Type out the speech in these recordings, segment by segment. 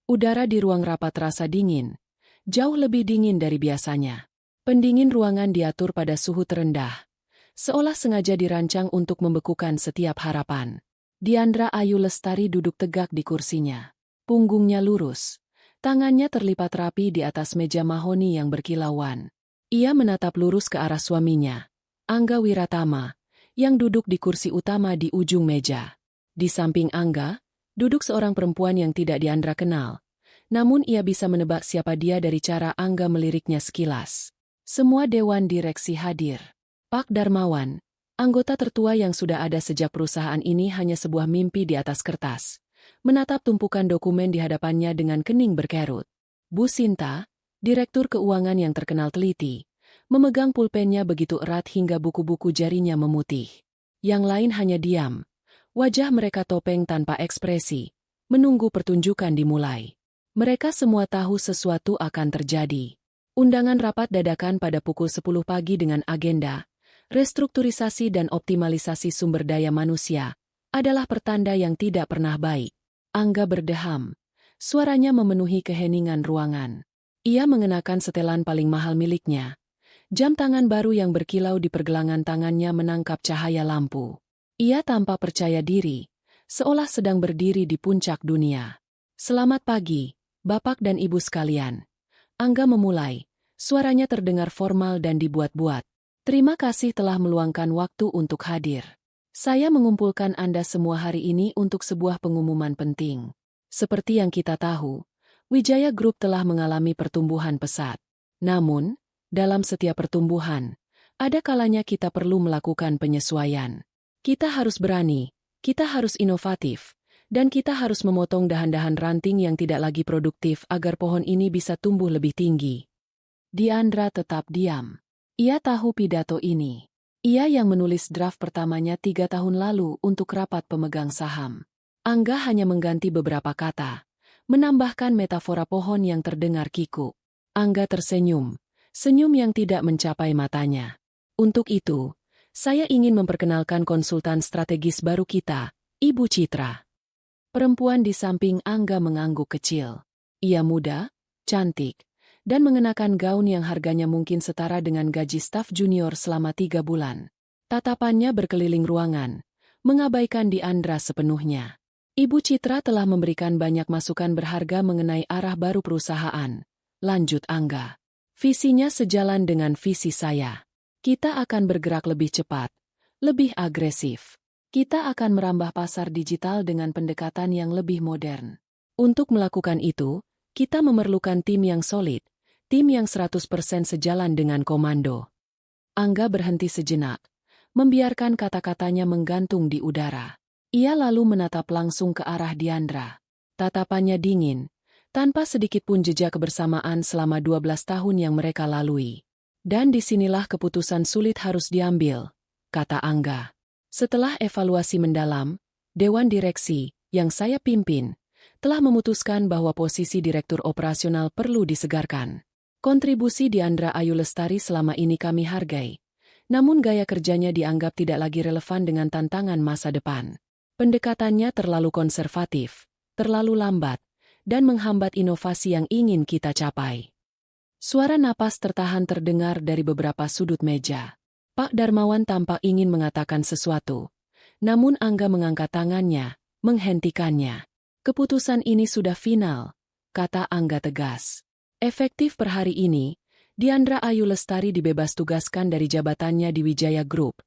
Udara di ruang rapat terasa dingin, jauh lebih dingin dari biasanya. Pendingin ruangan diatur pada suhu terendah, seolah sengaja dirancang untuk membekukan setiap harapan. Diandra Ayu Lestari duduk tegak di kursinya. Punggungnya lurus, tangannya terlipat rapi di atas meja mahoni yang berkilauan. Ia menatap lurus ke arah suaminya, Angga Wiratama, yang duduk di kursi utama di ujung meja. Di samping Angga, duduk seorang perempuan yang tidak Diandra kenal. Namun ia bisa menebak siapa dia dari cara Angga meliriknya sekilas. Semua dewan direksi hadir. Pak Darmawan, anggota tertua yang sudah ada sejak perusahaan ini hanya sebuah mimpi di atas kertas. Menatap tumpukan dokumen di hadapannya dengan kening berkerut. Bu Sinta, direktur keuangan yang terkenal teliti, memegang pulpennya begitu erat hingga buku-buku jarinya memutih. Yang lain hanya diam. Wajah mereka topeng tanpa ekspresi, menunggu pertunjukan dimulai. Mereka semua tahu sesuatu akan terjadi. Undangan rapat dadakan pada pukul 10 pagi dengan agenda restrukturisasi dan optimalisasi sumber daya manusia adalah pertanda yang tidak pernah baik. Angga berdeham. Suaranya memenuhi keheningan ruangan. Ia mengenakan setelan paling mahal miliknya. Jam tangan baru yang berkilau di pergelangan tangannya menangkap cahaya lampu. Ia tanpa percaya diri, seolah sedang berdiri di puncak dunia. Selamat pagi, Bapak dan Ibu sekalian. Angga memulai, suaranya terdengar formal dan dibuat-buat. Terima kasih telah meluangkan waktu untuk hadir. Saya mengumpulkan Anda semua hari ini untuk sebuah pengumuman penting. Seperti yang kita tahu, Wijaya Group telah mengalami pertumbuhan pesat. Namun, dalam setiap pertumbuhan, ada kalanya kita perlu melakukan penyesuaian. Kita harus berani, kita harus inovatif, dan kita harus memotong dahan-dahan ranting yang tidak lagi produktif agar pohon ini bisa tumbuh lebih tinggi. Diandra tetap diam. Ia tahu pidato ini. Ia yang menulis draft pertamanya 3 tahun lalu untuk rapat pemegang saham. Angga hanya mengganti beberapa kata, menambahkan metafora pohon yang terdengar kikuk. Angga tersenyum, senyum yang tidak mencapai matanya. Untuk itu, saya ingin memperkenalkan konsultan strategis baru kita, Ibu Citra. Perempuan di samping Angga mengangguk kecil. Ia muda, cantik, dan mengenakan gaun yang harganya mungkin setara dengan gaji staf junior selama 3 bulan. Tatapannya berkeliling ruangan, mengabaikan Diandra sepenuhnya. Ibu Citra telah memberikan banyak masukan berharga mengenai arah baru perusahaan. Lanjut Angga. Visinya sejalan dengan visi saya. Kita akan bergerak lebih cepat, lebih agresif. Kita akan merambah pasar digital dengan pendekatan yang lebih modern. Untuk melakukan itu, kita memerlukan tim yang solid, tim yang 100% sejalan dengan komando. Angga berhenti sejenak, membiarkan kata-katanya menggantung di udara. Ia lalu menatap langsung ke arah Diandra. Tatapannya dingin, tanpa sedikit pun jejak kebersamaan selama 12 tahun yang mereka lalui. Dan disinilah keputusan sulit harus diambil, kata Angga. Setelah evaluasi mendalam, Dewan Direksi, yang saya pimpin, telah memutuskan bahwa posisi Direktur Operasional perlu disegarkan. Kontribusi Diandra Ayu Lestari selama ini kami hargai, namun gaya kerjanya dianggap tidak lagi relevan dengan tantangan masa depan. Pendekatannya terlalu konservatif, terlalu lambat, dan menghambat inovasi yang ingin kita capai. Suara napas tertahan terdengar dari beberapa sudut meja. Pak Darmawan tampak ingin mengatakan sesuatu. Namun Angga mengangkat tangannya, menghentikannya. Keputusan ini sudah final, kata Angga tegas. Efektif per hari ini, Diandra Ayu Lestari dibebas tugaskan dari jabatannya di Wijaya Group.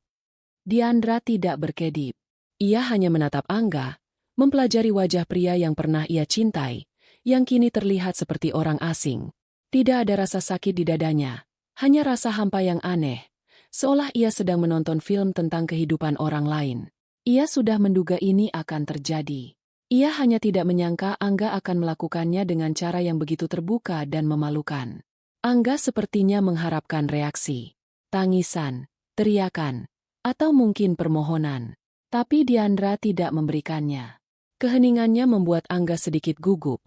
Diandra tidak berkedip. Ia hanya menatap Angga, mempelajari wajah pria yang pernah ia cintai, yang kini terlihat seperti orang asing. Tidak ada rasa sakit di dadanya, hanya rasa hampa yang aneh, seolah ia sedang menonton film tentang kehidupan orang lain. Ia sudah menduga ini akan terjadi. Ia hanya tidak menyangka Angga akan melakukannya dengan cara yang begitu terbuka dan memalukan. Angga sepertinya mengharapkan reaksi, tangisan, teriakan, atau mungkin permohonan. Tapi Diandra tidak memberikannya. Keheningannya membuat Angga sedikit gugup,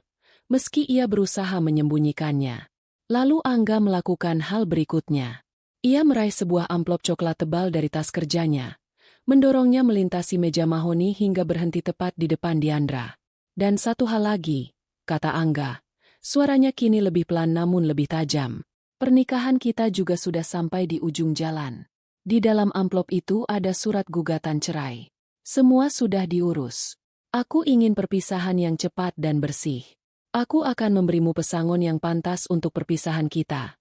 meski ia berusaha menyembunyikannya. Lalu Angga melakukan hal berikutnya. Ia meraih sebuah amplop coklat tebal dari tas kerjanya, mendorongnya melintasi meja mahoni hingga berhenti tepat di depan Diandra. Dan satu hal lagi, kata Angga. Suaranya kini lebih pelan namun lebih tajam. Pernikahan kita juga sudah sampai di ujung jalan. Di dalam amplop itu ada surat gugatan cerai. Semua sudah diurus. Aku ingin perpisahan yang cepat dan bersih. Aku akan memberimu pesangon yang pantas untuk perpisahan kita.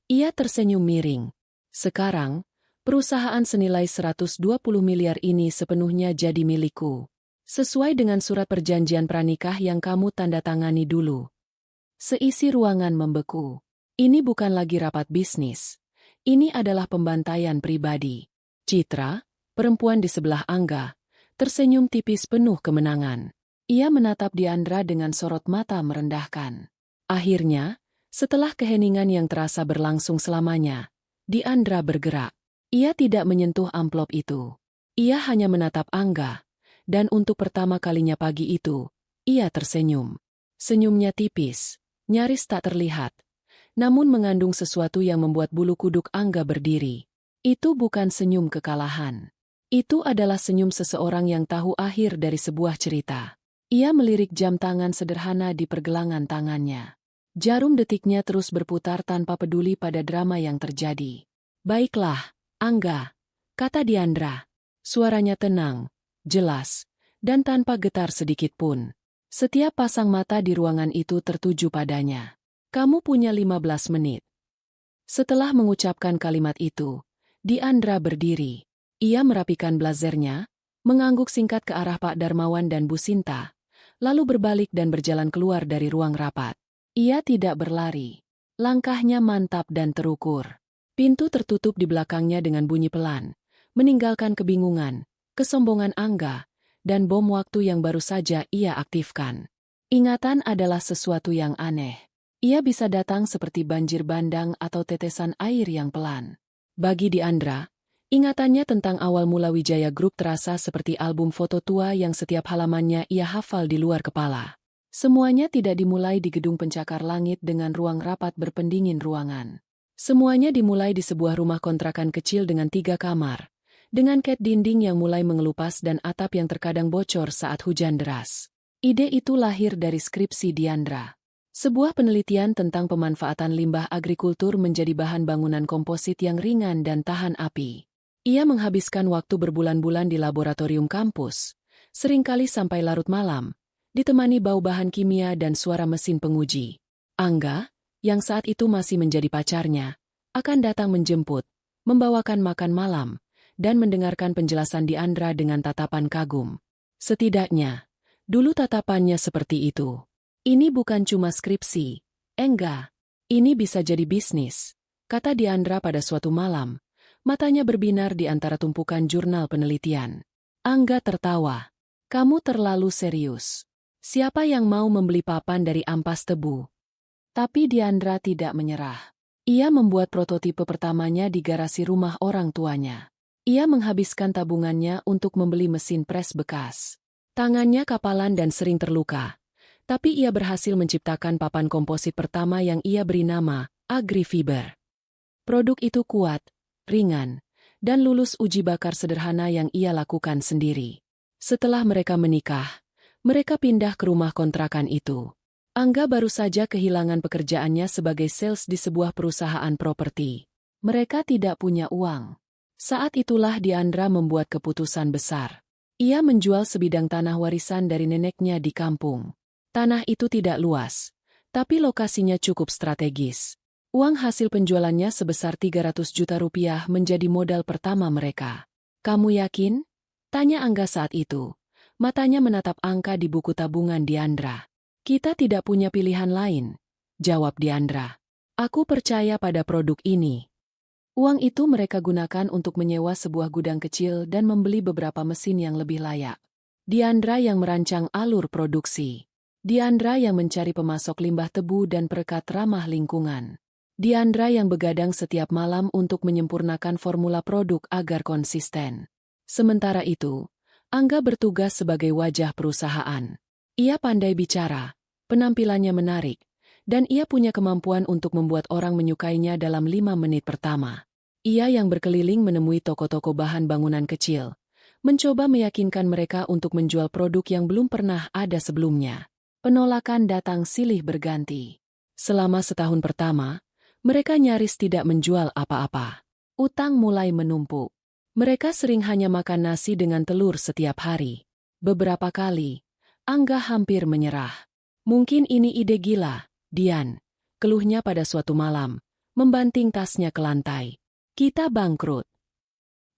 Ia tersenyum miring. Sekarang, perusahaan senilai 120 miliar ini sepenuhnya jadi milikku. Sesuai dengan surat perjanjian pranikah yang kamu tanda tangani dulu. Seisi ruangan membeku. Ini bukan lagi rapat bisnis. Ini adalah pembantaian pribadi. Citra, perempuan di sebelah Angga, tersenyum tipis penuh kemenangan. Ia menatap Diandra dengan sorot mata merendahkan. Akhirnya, setelah keheningan yang terasa berlangsung selamanya, Diandra bergerak. Ia tidak menyentuh amplop itu. Ia hanya menatap Angga, dan untuk pertama kalinya pagi itu, ia tersenyum. Senyumnya tipis, nyaris tak terlihat, namun mengandung sesuatu yang membuat bulu kuduk Angga berdiri. Itu bukan senyum kekalahan. Itu adalah senyum seseorang yang tahu akhir dari sebuah cerita. Ia melirik jam tangan sederhana di pergelangan tangannya. Jarum detiknya terus berputar tanpa peduli pada drama yang terjadi. Baiklah, Angga, kata Diandra. Suaranya tenang, jelas, dan tanpa getar sedikit pun. Setiap pasang mata di ruangan itu tertuju padanya. Kamu punya 15 menit. Setelah mengucapkan kalimat itu, Diandra berdiri. Ia merapikan blazernya, mengangguk singkat ke arah Pak Darmawan dan Bu Sinta, lalu berbalik dan berjalan keluar dari ruang rapat. Ia tidak berlari. Langkahnya mantap dan terukur. Pintu tertutup di belakangnya dengan bunyi pelan, meninggalkan kebingungan, kesombongan Angga, dan bom waktu yang baru saja ia aktifkan. Ingatan adalah sesuatu yang aneh. Ia bisa datang seperti banjir bandang atau tetesan air yang pelan. Bagi Diandra, ingatannya tentang awal mula Wijaya Group terasa seperti album foto tua yang setiap halamannya ia hafal di luar kepala. Semuanya tidak dimulai di gedung pencakar langit dengan ruang rapat berpendingin ruangan. Semuanya dimulai di sebuah rumah kontrakan kecil dengan 3 kamar, dengan cat dinding yang mulai mengelupas dan atap yang terkadang bocor saat hujan deras. Ide itu lahir dari skripsi Diandra. Sebuah penelitian tentang pemanfaatan limbah agrikultur menjadi bahan bangunan komposit yang ringan dan tahan api. Ia menghabiskan waktu berbulan-bulan di laboratorium kampus, seringkali sampai larut malam, ditemani bau bahan kimia dan suara mesin penguji. Angga, yang saat itu masih menjadi pacarnya, akan datang menjemput, membawakan makan malam, dan mendengarkan penjelasan Diandra dengan tatapan kagum. Setidaknya, dulu tatapannya seperti itu. Ini bukan cuma skripsi, enggak. Ini bisa jadi bisnis, kata Diandra pada suatu malam. Matanya berbinar di antara tumpukan jurnal penelitian. Angga tertawa. Kamu terlalu serius. Siapa yang mau membeli papan dari ampas tebu? Tapi Diandra tidak menyerah. Ia membuat prototipe pertamanya di garasi rumah orang tuanya. Ia menghabiskan tabungannya untuk membeli mesin pres bekas. Tangannya kapalan dan sering terluka. Tapi ia berhasil menciptakan papan komposit pertama yang ia beri nama AgriFiber. Produk itu kuat, ringan, dan lulus uji bakar sederhana yang ia lakukan sendiri. Setelah mereka menikah, mereka pindah ke rumah kontrakan itu. Angga baru saja kehilangan pekerjaannya sebagai sales di sebuah perusahaan properti. Mereka tidak punya uang. Saat itulah Diandra membuat keputusan besar. Ia menjual sebidang tanah warisan dari neneknya di kampung. Tanah itu tidak luas, tapi lokasinya cukup strategis. Uang hasil penjualannya sebesar 300 juta rupiah menjadi modal pertama mereka. Kamu yakin? Tanya Angga saat itu. Matanya menatap angka di buku tabungan Diandra. Kita tidak punya pilihan lain, jawab Diandra. Aku percaya pada produk ini. Uang itu mereka gunakan untuk menyewa sebuah gudang kecil dan membeli beberapa mesin yang lebih layak. Diandra yang merancang alur produksi. Diandra yang mencari pemasok limbah tebu dan perekat ramah lingkungan. Diandra yang begadang setiap malam untuk menyempurnakan formula produk agar konsisten. Sementara itu, Angga bertugas sebagai wajah perusahaan. Ia pandai bicara, penampilannya menarik, dan ia punya kemampuan untuk membuat orang menyukainya dalam 5 menit pertama. Ia yang berkeliling menemui toko-toko bahan bangunan kecil, mencoba meyakinkan mereka untuk menjual produk yang belum pernah ada sebelumnya. Penolakan datang silih berganti. Selama setahun pertama, mereka nyaris tidak menjual apa-apa. Utang mulai menumpuk. Mereka sering hanya makan nasi dengan telur setiap hari. Beberapa kali, Angga hampir menyerah. Mungkin ini ide gila, Dian. Keluhnya pada suatu malam, membanting tasnya ke lantai. Kita bangkrut.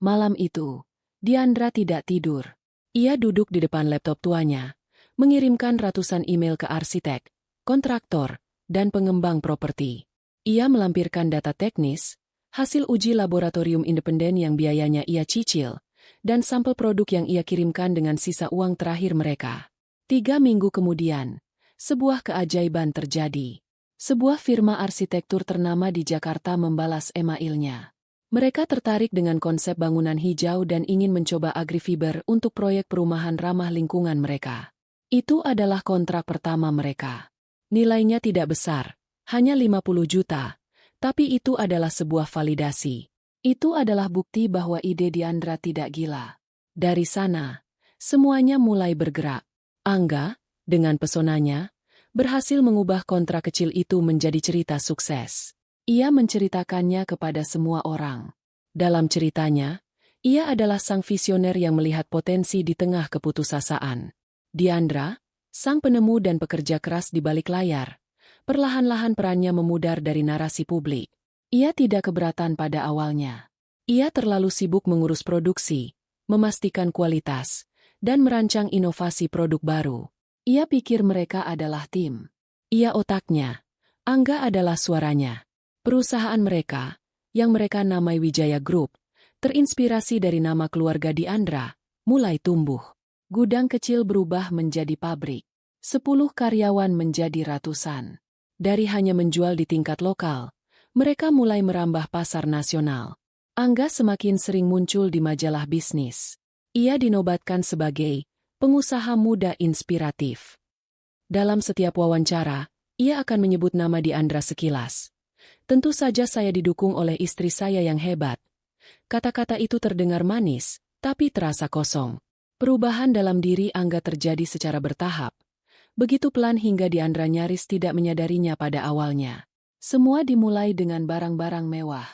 Malam itu, Diandra tidak tidur. Ia duduk di depan laptop tuanya, mengirimkan ratusan email ke arsitek, kontraktor, dan pengembang properti. Ia melampirkan data teknis, hasil uji laboratorium independen yang biayanya ia cicil, dan sampel produk yang ia kirimkan dengan sisa uang terakhir mereka. 3 minggu kemudian, sebuah keajaiban terjadi. Sebuah firma arsitektur ternama di Jakarta membalas emailnya. Mereka tertarik dengan konsep bangunan hijau dan ingin mencoba agrifiber untuk proyek perumahan ramah lingkungan mereka. Itu adalah kontrak pertama mereka. Nilainya tidak besar, hanya 50 juta. Tapi itu adalah sebuah validasi. Itu adalah bukti bahwa ide Diandra tidak gila. Dari sana, semuanya mulai bergerak. Angga, dengan pesonanya, berhasil mengubah kontrak kecil itu menjadi cerita sukses. Ia menceritakannya kepada semua orang. Dalam ceritanya, ia adalah sang visioner yang melihat potensi di tengah keputusasaan. Diandra, sang penemu dan pekerja keras di balik layar, perlahan-lahan perannya memudar dari narasi publik. Ia tidak keberatan pada awalnya. Ia terlalu sibuk mengurus produksi, memastikan kualitas, dan merancang inovasi produk baru. Ia pikir mereka adalah tim. Ia otaknya. Angga adalah suaranya. Perusahaan mereka, yang mereka namai Wijaya Group, terinspirasi dari nama keluarga Diandra, mulai tumbuh. Gudang kecil berubah menjadi pabrik. 10 karyawan menjadi ratusan. Dari hanya menjual di tingkat lokal, mereka mulai merambah pasar nasional. Angga semakin sering muncul di majalah bisnis. Ia dinobatkan sebagai pengusaha muda inspiratif. Dalam setiap wawancara, ia akan menyebut nama Diandra sekilas. Tentu saja saya didukung oleh istri saya yang hebat. Kata-kata itu terdengar manis, tapi terasa kosong. Perubahan dalam diri Angga terjadi secara bertahap. Begitu pelan hingga Diandra nyaris tidak menyadarinya pada awalnya. Semua dimulai dengan barang-barang mewah.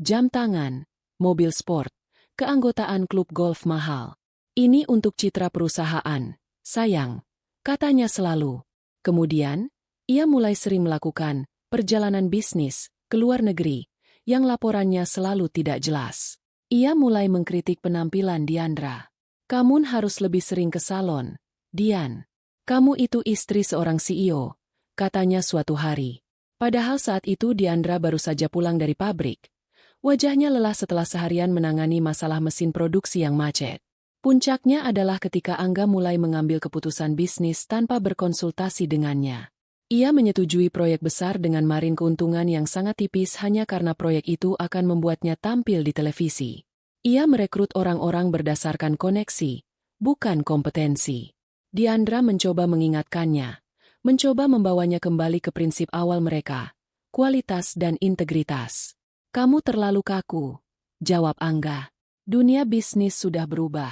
Jam tangan, mobil sport, keanggotaan klub golf mahal. Ini untuk citra perusahaan, sayang, katanya selalu. Kemudian, ia mulai sering melakukan perjalanan bisnis ke luar negeri, yang laporannya selalu tidak jelas. Ia mulai mengkritik penampilan Diandra. Kamu harus lebih sering ke salon, Dian. Kamu itu istri seorang CEO, katanya suatu hari. Padahal saat itu Diandra baru saja pulang dari pabrik. Wajahnya lelah setelah seharian menangani masalah mesin produksi yang macet. Puncaknya adalah ketika Angga mulai mengambil keputusan bisnis tanpa berkonsultasi dengannya. Ia menyetujui proyek besar dengan margin keuntungan yang sangat tipis hanya karena proyek itu akan membuatnya tampil di televisi. Ia merekrut orang-orang berdasarkan koneksi, bukan kompetensi. Diandra mencoba mengingatkannya, mencoba membawanya kembali ke prinsip awal mereka, kualitas dan integritas. Kamu terlalu kaku, jawab Angga. Dunia bisnis sudah berubah.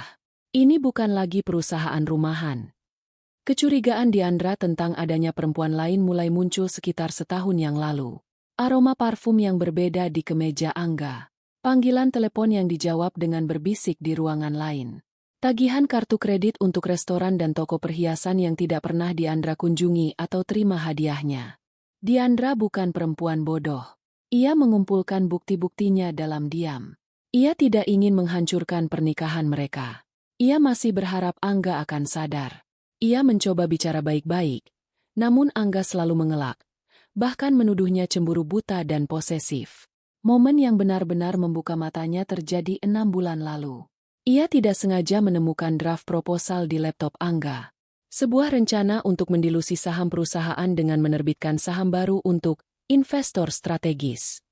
Ini bukan lagi perusahaan rumahan. Kecurigaan Diandra tentang adanya perempuan lain mulai muncul sekitar setahun yang lalu. Aroma parfum yang berbeda di kemeja Angga. Panggilan telepon yang dijawab dengan berbisik di ruangan lain. Tagihan kartu kredit untuk restoran dan toko perhiasan yang tidak pernah Diandra kunjungi atau terima hadiahnya. Diandra bukan perempuan bodoh. Ia mengumpulkan bukti-buktinya dalam diam. Ia tidak ingin menghancurkan pernikahan mereka. Ia masih berharap Angga akan sadar. Ia mencoba bicara baik-baik, namun Angga selalu mengelak, bahkan menuduhnya cemburu buta dan posesif. Momen yang benar-benar membuka matanya terjadi 6 bulan lalu. Ia tidak sengaja menemukan draft proposal di laptop Angga. Sebuah rencana untuk mendilusi saham perusahaan dengan menerbitkan saham baru untuk investor strategis.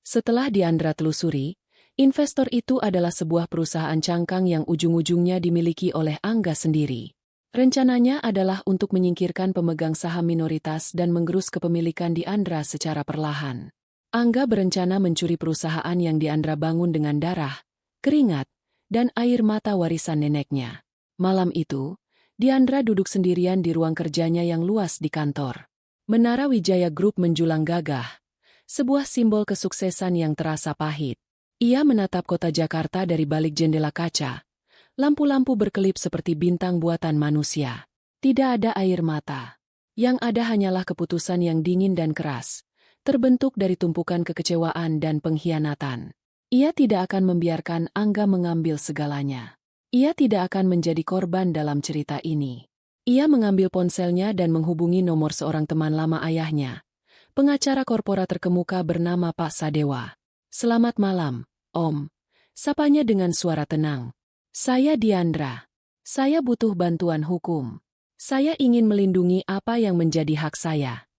Setelah Diandra telusuri, investor itu adalah sebuah perusahaan cangkang yang ujung-ujungnya dimiliki oleh Angga sendiri. Rencananya adalah untuk menyingkirkan pemegang saham minoritas dan menggerus kepemilikan Diandra secara perlahan. Angga berencana mencuri perusahaan yang Diandra bangun dengan darah, keringat, dan air mata warisan neneknya. Malam itu, Diandra duduk sendirian di ruang kerjanya yang luas di kantor. Menara Wijaya Group menjulang gagah, sebuah simbol kesuksesan yang terasa pahit. Ia menatap kota Jakarta dari balik jendela kaca. Lampu-lampu berkelip seperti bintang buatan manusia. Tidak ada air mata. Yang ada hanyalah keputusan yang dingin dan keras, terbentuk dari tumpukan kekecewaan dan pengkhianatan. Ia tidak akan membiarkan Angga mengambil segalanya. Ia tidak akan menjadi korban dalam cerita ini. Ia mengambil ponselnya dan menghubungi nomor seorang teman lama ayahnya, pengacara korporat terkemuka bernama Pak Sadewa. "Selamat malam, Om," sapanya dengan suara tenang. "Saya Diandra. Saya butuh bantuan hukum. Saya ingin melindungi apa yang menjadi hak saya."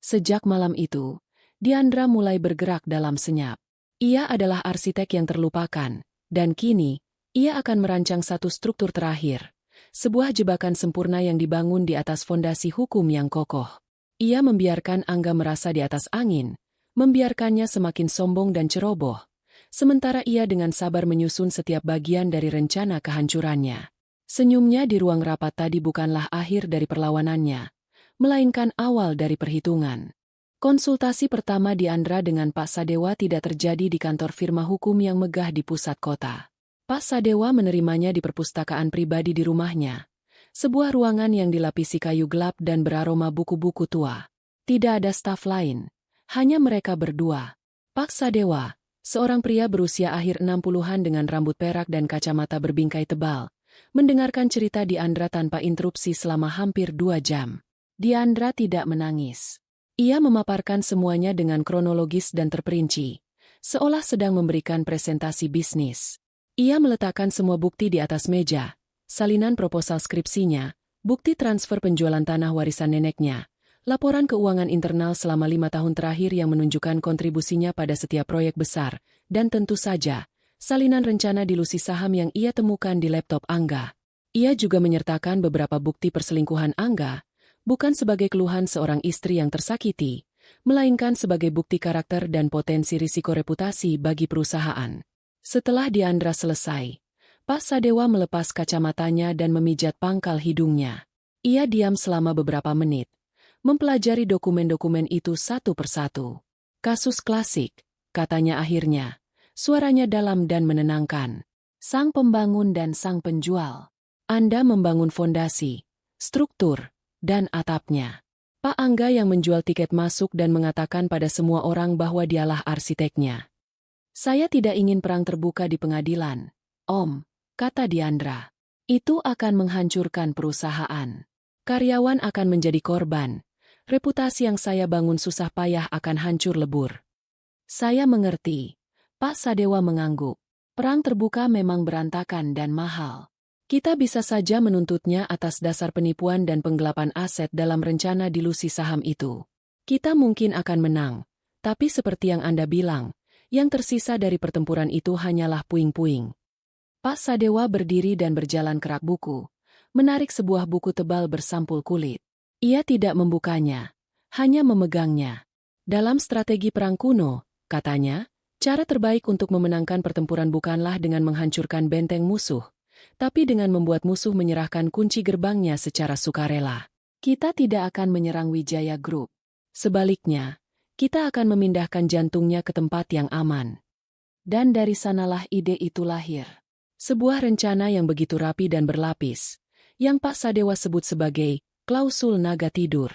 Sejak malam itu, Diandra mulai bergerak dalam senyap. Ia adalah arsitek yang terlupakan, dan kini, ia akan merancang satu struktur terakhir, sebuah jebakan sempurna yang dibangun di atas fondasi hukum yang kokoh. Ia membiarkan Angga merasa di atas angin, membiarkannya semakin sombong dan ceroboh, sementara ia dengan sabar menyusun setiap bagian dari rencana kehancurannya. Senyumnya di ruang rapat tadi bukanlah akhir dari perlawanannya, melainkan awal dari perhitungan. Konsultasi pertama Diandra dengan Pak Sadewa tidak terjadi di kantor firma hukum yang megah di pusat kota. Pak Sadewa menerimanya di perpustakaan pribadi di rumahnya, sebuah ruangan yang dilapisi kayu gelap dan beraroma buku-buku tua. Tidak ada staf lain, hanya mereka berdua. Pak Sadewa, seorang pria berusia akhir 60-an dengan rambut perak dan kacamata berbingkai tebal, mendengarkan cerita Diandra tanpa interupsi selama hampir 2 jam. Diandra tidak menangis. Ia memaparkan semuanya dengan kronologis dan terperinci, seolah sedang memberikan presentasi bisnis. Ia meletakkan semua bukti di atas meja, salinan proposal skripsinya, bukti transfer penjualan tanah warisan neneknya, laporan keuangan internal selama 5 tahun terakhir yang menunjukkan kontribusinya pada setiap proyek besar, dan tentu saja, salinan rencana dilusi saham yang ia temukan di laptop Angga. Ia juga menyertakan beberapa bukti perselingkuhan Angga, bukan sebagai keluhan seorang istri yang tersakiti, melainkan sebagai bukti karakter dan potensi risiko reputasi bagi perusahaan. Setelah Diandra selesai, Pak Sadewa melepas kacamatanya dan memijat pangkal hidungnya. Ia diam selama beberapa menit, mempelajari dokumen-dokumen itu satu persatu. "Kasus klasik," katanya akhirnya, suaranya dalam dan menenangkan. "Sang pembangun dan sang penjual. Anda membangun fondasi, struktur, dan atapnya. Pak Angga yang menjual tiket masuk dan mengatakan pada semua orang bahwa dialah arsiteknya. Saya tidak ingin perang terbuka di pengadilan, Om," kata Diandra. "Itu akan menghancurkan perusahaan. Karyawan akan menjadi korban. Reputasi yang saya bangun susah payah akan hancur lebur." "Saya mengerti." Pak Sadewa mengangguk. "Perang terbuka memang berantakan dan mahal. Kita bisa saja menuntutnya atas dasar penipuan dan penggelapan aset dalam rencana dilusi saham itu. Kita mungkin akan menang, tapi seperti yang Anda bilang, yang tersisa dari pertempuran itu hanyalah puing-puing." Pak Sadewa berdiri dan berjalan ke rak buku, menarik sebuah buku tebal bersampul kulit. Ia tidak membukanya, hanya memegangnya. "Dalam strategi perang kuno," katanya, "cara terbaik untuk memenangkan pertempuran bukanlah dengan menghancurkan benteng musuh, tapi dengan membuat musuh menyerahkan kunci gerbangnya secara sukarela. Kita tidak akan menyerang Wijaya Group. Sebaliknya, kita akan memindahkan jantungnya ke tempat yang aman." Dan dari sanalah ide itu lahir. Sebuah rencana yang begitu rapi dan berlapis, yang Pak Sadewa sebut sebagai klausul naga tidur.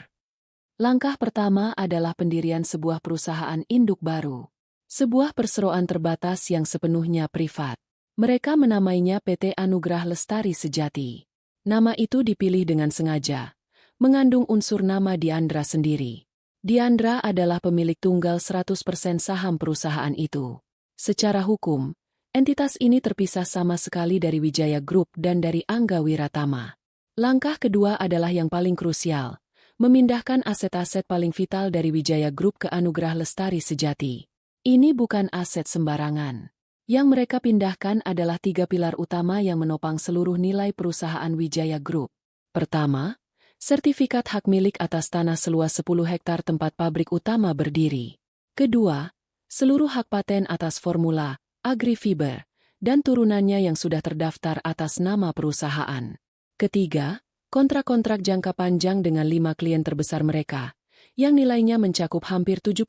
Langkah pertama adalah pendirian sebuah perusahaan induk baru. Sebuah perseroan terbatas yang sepenuhnya privat. Mereka menamainya PT Anugrah Lestari Sejati. Nama itu dipilih dengan sengaja, mengandung unsur nama Diandra sendiri. Diandra adalah pemilik tunggal 100% saham perusahaan itu. Secara hukum, entitas ini terpisah sama sekali dari Wijaya Group dan dari Angga Wiratama. Langkah kedua adalah yang paling krusial, memindahkan aset-aset paling vital dari Wijaya Group ke Anugrah Lestari Sejati. Ini bukan aset sembarangan. Yang mereka pindahkan adalah 3 pilar utama yang menopang seluruh nilai perusahaan Wijaya Group. Pertama, sertifikat hak milik atas tanah seluas 10 hektar tempat pabrik utama berdiri. Kedua, seluruh hak paten atas formula, agrifiber, dan turunannya yang sudah terdaftar atas nama perusahaan. Ketiga, kontrak-kontrak jangka panjang dengan 5 klien terbesar mereka, yang nilainya mencakup hampir 70%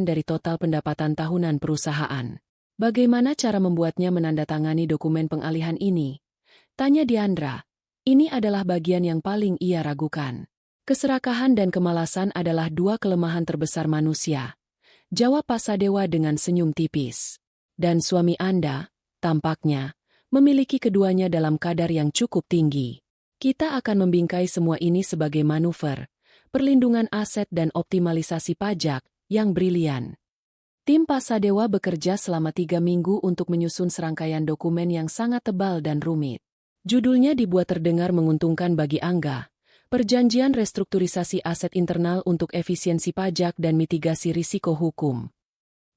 dari total pendapatan tahunan perusahaan. Bagaimana cara membuatnya menandatangani dokumen pengalihan ini? Tanya Diandra. Ini adalah bagian yang paling ia ragukan. Keserakahan dan kemalasan adalah dua kelemahan terbesar manusia, jawab Pak Sadewa dengan senyum tipis. Dan suami Anda, tampaknya, memiliki keduanya dalam kadar yang cukup tinggi. Kita akan membingkai semua ini sebagai manuver, perlindungan aset dan optimalisasi pajak yang brilian. Tim Pak Sadewa bekerja selama 3 minggu untuk menyusun serangkaian dokumen yang sangat tebal dan rumit. Judulnya dibuat terdengar menguntungkan bagi Angga. Perjanjian restrukturisasi aset internal untuk efisiensi pajak dan mitigasi risiko hukum.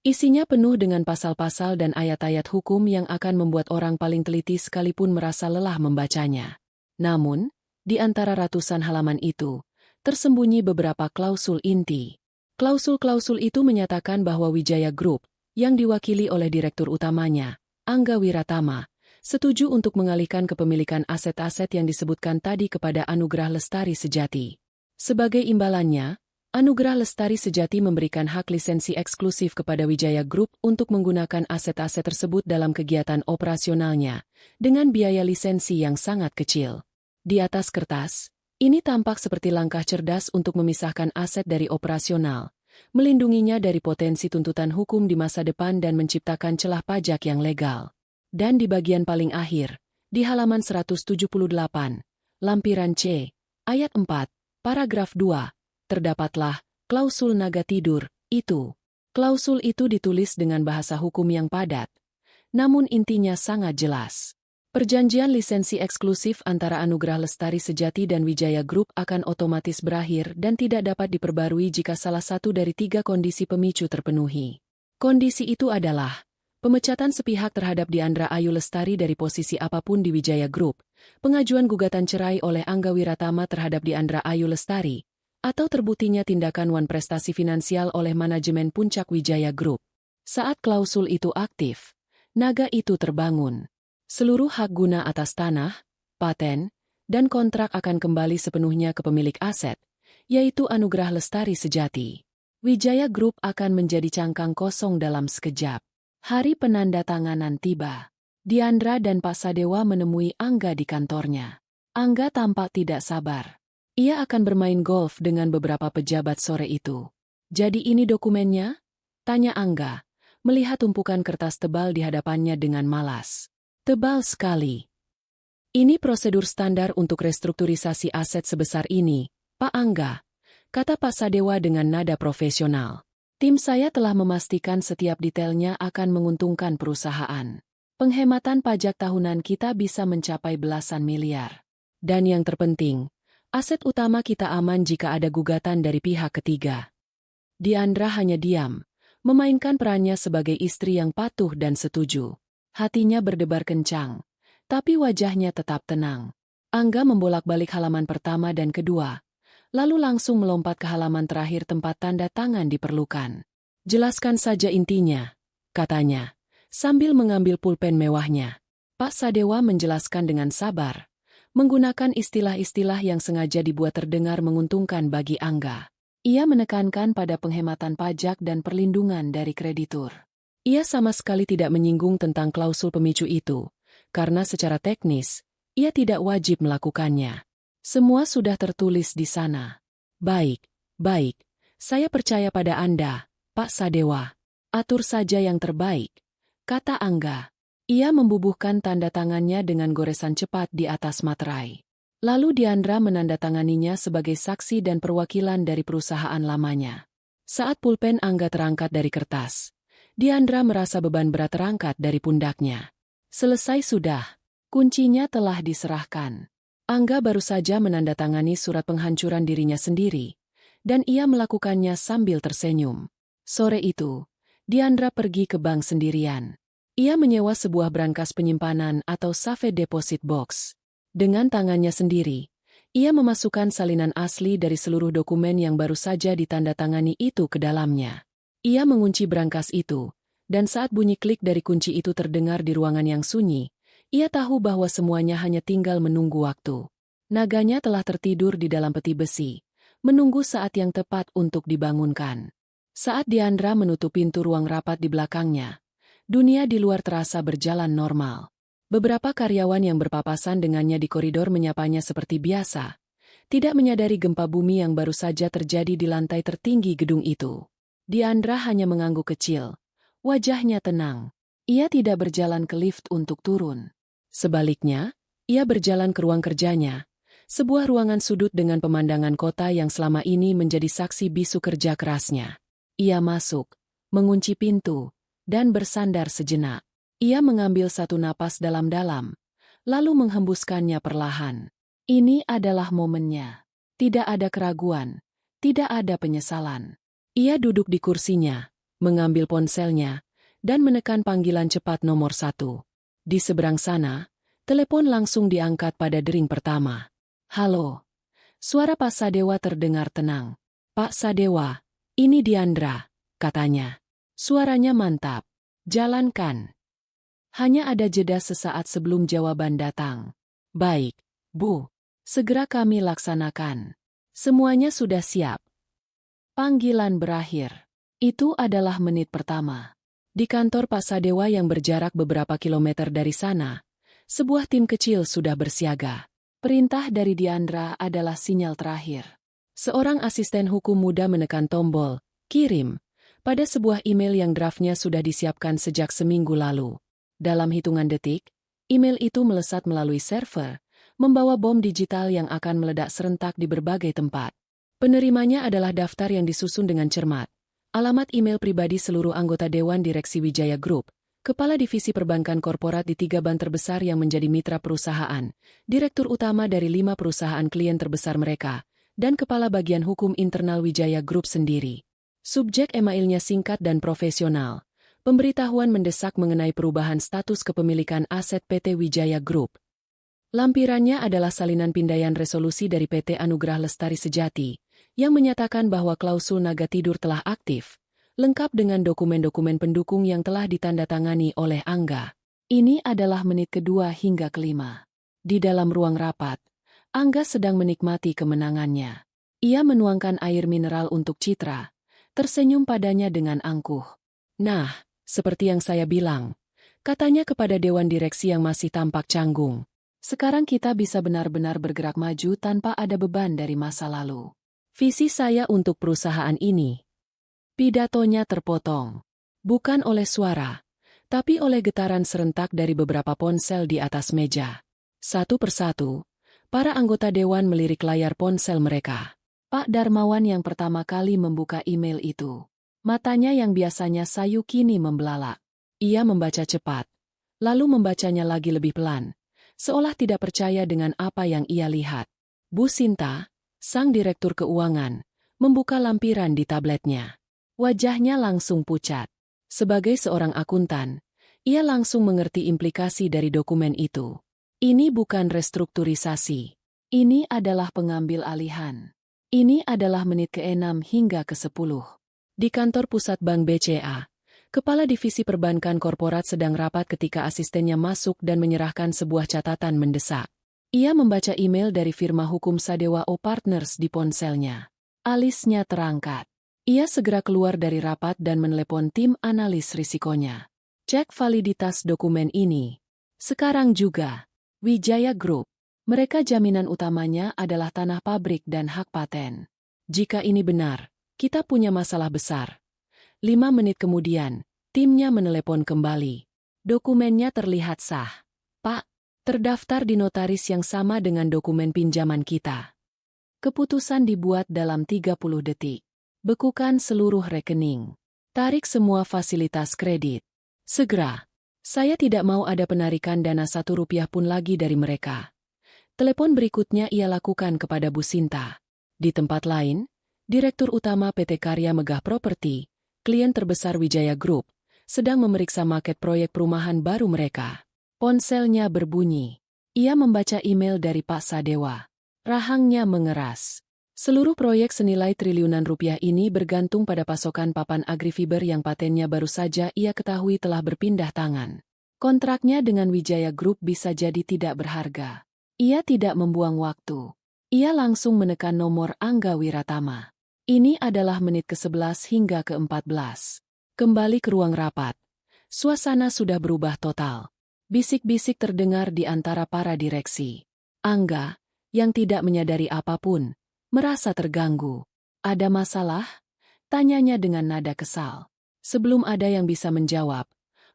Isinya penuh dengan pasal-pasal dan ayat-ayat hukum yang akan membuat orang paling teliti sekalipun merasa lelah membacanya. Namun, di antara ratusan halaman itu, tersembunyi beberapa klausul inti. Klausul-klausul itu menyatakan bahwa Wijaya Group, yang diwakili oleh direktur utamanya, Angga Wiratama, setuju untuk mengalihkan kepemilikan aset-aset yang disebutkan tadi kepada Anugrah Lestari Sejati. Sebagai imbalannya, Anugrah Lestari Sejati memberikan hak lisensi eksklusif kepada Wijaya Group untuk menggunakan aset-aset tersebut dalam kegiatan operasionalnya, dengan biaya lisensi yang sangat kecil. Di atas kertas, ini tampak seperti langkah cerdas untuk memisahkan aset dari operasional, melindunginya dari potensi tuntutan hukum di masa depan dan menciptakan celah pajak yang legal. Dan di bagian paling akhir, di halaman 178, lampiran C, ayat 4, paragraf 2, terdapatlah klausul naga tidur, itu. Klausul itu ditulis dengan bahasa hukum yang padat, namun intinya sangat jelas. Perjanjian lisensi eksklusif antara Anugrah Lestari Sejati dan Wijaya Group akan otomatis berakhir dan tidak dapat diperbarui jika salah satu dari 3 kondisi pemicu terpenuhi. Kondisi itu adalah pemecatan sepihak terhadap Diandra Ayu Lestari dari posisi apapun di Wijaya Group, pengajuan gugatan cerai oleh Angga Wiratama terhadap Diandra Ayu Lestari, atau terbuktinya tindakan wan prestasi finansial oleh manajemen Puncak Wijaya Group. Saat klausul itu aktif, naga itu terbangun. Seluruh hak guna atas tanah, paten, dan kontrak akan kembali sepenuhnya ke pemilik aset, yaitu Anugrah Lestari Sejati. Wijaya Group akan menjadi cangkang kosong dalam sekejap. Hari penandatanganan tiba. Diandra dan Pak Sadewa menemui Angga di kantornya. Angga tampak tidak sabar. Ia akan bermain golf dengan beberapa pejabat sore itu. Jadi ini dokumennya? Tanya Angga, melihat tumpukan kertas tebal di hadapannya dengan malas. Tebal sekali. Ini prosedur standar untuk restrukturisasi aset sebesar ini, Pak Angga, kata Pak Sadewa dengan nada profesional. Tim saya telah memastikan setiap detailnya akan menguntungkan perusahaan. Penghematan pajak tahunan kita bisa mencapai belasan miliar. Dan yang terpenting, aset utama kita aman jika ada gugatan dari pihak ketiga. Diandra hanya diam, memainkan perannya sebagai istri yang patuh dan setuju. Hatinya berdebar kencang, tapi wajahnya tetap tenang. Angga membolak-balik halaman pertama dan kedua, lalu langsung melompat ke halaman terakhir tempat tanda tangan diperlukan. Jelaskan saja intinya, katanya, sambil mengambil pulpen mewahnya. Pak Sadewa menjelaskan dengan sabar, menggunakan istilah-istilah yang sengaja dibuat terdengar menguntungkan bagi Angga. Ia menekankan pada penghematan pajak dan perlindungan dari kreditur. Ia sama sekali tidak menyinggung tentang klausul pemicu itu, karena secara teknis, ia tidak wajib melakukannya. Semua sudah tertulis di sana. Baik, saya percaya pada Anda, Pak Sadewa. Atur saja yang terbaik, kata Angga. Ia membubuhkan tanda tangannya dengan goresan cepat di atas materai. Lalu Diandra menandatanganinya sebagai saksi dan perwakilan dari perusahaan lamanya. Saat pulpen Angga terangkat dari kertas, Diandra merasa beban berat terangkat dari pundaknya. Selesai sudah. Kuncinya telah diserahkan. Angga baru saja menandatangani surat penghancuran dirinya sendiri, dan ia melakukannya sambil tersenyum. Sore itu, Diandra pergi ke bank sendirian. Ia menyewa sebuah brankas penyimpanan atau safe deposit box. Dengan tangannya sendiri, ia memasukkan salinan asli dari seluruh dokumen yang baru saja ditandatangani itu ke dalamnya. Ia mengunci brankas itu, dan saat bunyi klik dari kunci itu terdengar di ruangan yang sunyi, ia tahu bahwa semuanya hanya tinggal menunggu waktu. Naganya telah tertidur di dalam peti besi, menunggu saat yang tepat untuk dibangunkan. Saat Diandra menutup pintu ruang rapat di belakangnya, dunia di luar terasa berjalan normal. Beberapa karyawan yang berpapasan dengannya di koridor menyapanya seperti biasa, tidak menyadari gempa bumi yang baru saja terjadi di lantai tertinggi gedung itu. Diandra hanya mengangguk kecil. Wajahnya tenang. Ia tidak berjalan ke lift untuk turun. Sebaliknya, ia berjalan ke ruang kerjanya, sebuah ruangan sudut dengan pemandangan kota yang selama ini menjadi saksi bisu kerja kerasnya. Ia masuk, mengunci pintu, dan bersandar sejenak. Ia mengambil satu napas dalam-dalam, lalu menghembuskannya perlahan. Ini adalah momennya. Tidak ada keraguan, tidak ada penyesalan. Ia duduk di kursinya, mengambil ponselnya, dan menekan panggilan cepat nomor 1. Di seberang sana, telepon langsung diangkat pada dering pertama. Halo. Suara Pak Sadewa terdengar tenang. Pak Sadewa, ini Diandra, katanya. Suaranya mantap. Jalankan. Hanya ada jeda sesaat sebelum jawaban datang. Baik, Bu. Segera kami laksanakan. Semuanya sudah siap. Panggilan berakhir. Itu adalah menit pertama. Di kantor Pak Sadewa yang berjarak beberapa kilometer dari sana, sebuah tim kecil sudah bersiaga. Perintah dari Diandra adalah sinyal terakhir. Seorang asisten hukum muda menekan tombol, kirim, pada sebuah email yang draftnya sudah disiapkan sejak seminggu lalu. Dalam hitungan detik, email itu melesat melalui server, membawa bom digital yang akan meledak serentak di berbagai tempat. Penerimanya adalah daftar yang disusun dengan cermat. Alamat email pribadi seluruh anggota Dewan Direksi Wijaya Group, Kepala Divisi Perbankan Korporat di 3 bank terbesar yang menjadi mitra perusahaan, Direktur Utama dari 5 perusahaan klien terbesar mereka, dan Kepala Bagian Hukum Internal Wijaya Group sendiri. Subjek emailnya singkat dan profesional. Pemberitahuan mendesak mengenai perubahan status kepemilikan aset PT Wijaya Group. Lampirannya adalah salinan pindaian resolusi dari PT Anugrah Lestari Sejati, yang menyatakan bahwa klausul naga tidur telah aktif, lengkap dengan dokumen-dokumen pendukung yang telah ditandatangani oleh Angga. Ini adalah menit kedua hingga kelima. Di dalam ruang rapat, Angga sedang menikmati kemenangannya. Ia menuangkan air mineral untuk Citra, tersenyum padanya dengan angkuh. Nah, seperti yang saya bilang, katanya kepada Dewan Direksi yang masih tampak canggung. Sekarang kita bisa benar-benar bergerak maju tanpa ada beban dari masa lalu. Visi saya untuk perusahaan ini. Pidatonya terpotong. Bukan oleh suara, tapi oleh getaran serentak dari beberapa ponsel di atas meja. Satu persatu, para anggota dewan melirik layar ponsel mereka. Pak Darmawan yang pertama kali membuka email itu. Matanya yang biasanya sayu kini membelalak. Ia membaca cepat, lalu membacanya lagi lebih pelan, seolah tidak percaya dengan apa yang ia lihat. Bu Sinta, sang direktur keuangan, membuka lampiran di tabletnya. Wajahnya langsung pucat. Sebagai seorang akuntan, ia langsung mengerti implikasi dari dokumen itu. Ini bukan restrukturisasi. Ini adalah pengambil alihan. Ini adalah menit ke-6 hingga ke-10. Di kantor pusat Bank BCA, Kepala Divisi Perbankan Korporat sedang rapat ketika asistennya masuk dan menyerahkan sebuah catatan mendesak. Ia membaca email dari firma hukum Sadewa O Partners di ponselnya. Alisnya terangkat. Ia segera keluar dari rapat dan menelepon tim analis risikonya. Cek validitas dokumen ini. Sekarang juga. Wijaya Group. Mereka jaminan utamanya adalah tanah pabrik dan hak paten. Jika ini benar, kita punya masalah besar. 5 menit kemudian, timnya menelepon kembali. Dokumennya terlihat sah. Pak, terdaftar di notaris yang sama dengan dokumen pinjaman kita. Keputusan dibuat dalam 30 detik. Bekukan seluruh rekening. Tarik semua fasilitas kredit. Segera. Saya tidak mau ada penarikan dana Rp1 pun lagi dari mereka. Telepon berikutnya ia lakukan kepada Bu Sinta. Di tempat lain, Direktur Utama PT Karya Megah Properti, klien terbesar Wijaya Group, sedang memeriksa maket proyek perumahan baru mereka. Ponselnya berbunyi. Ia membaca email dari Pak Sadewa. Rahangnya mengeras. Seluruh proyek senilai triliunan rupiah ini bergantung pada pasokan papan agrifiber yang patennya baru saja ia ketahui telah berpindah tangan. Kontraknya dengan Wijaya Group bisa jadi tidak berharga. Ia tidak membuang waktu. Ia langsung menekan nomor Angga Wiratama. Ini adalah menit ke-11 hingga ke-14. Kembali ke ruang rapat. Suasana sudah berubah total. Bisik-bisik terdengar di antara para direksi. Angga, yang tidak menyadari apapun, merasa terganggu. Ada masalah? Tanyanya dengan nada kesal. Sebelum ada yang bisa menjawab,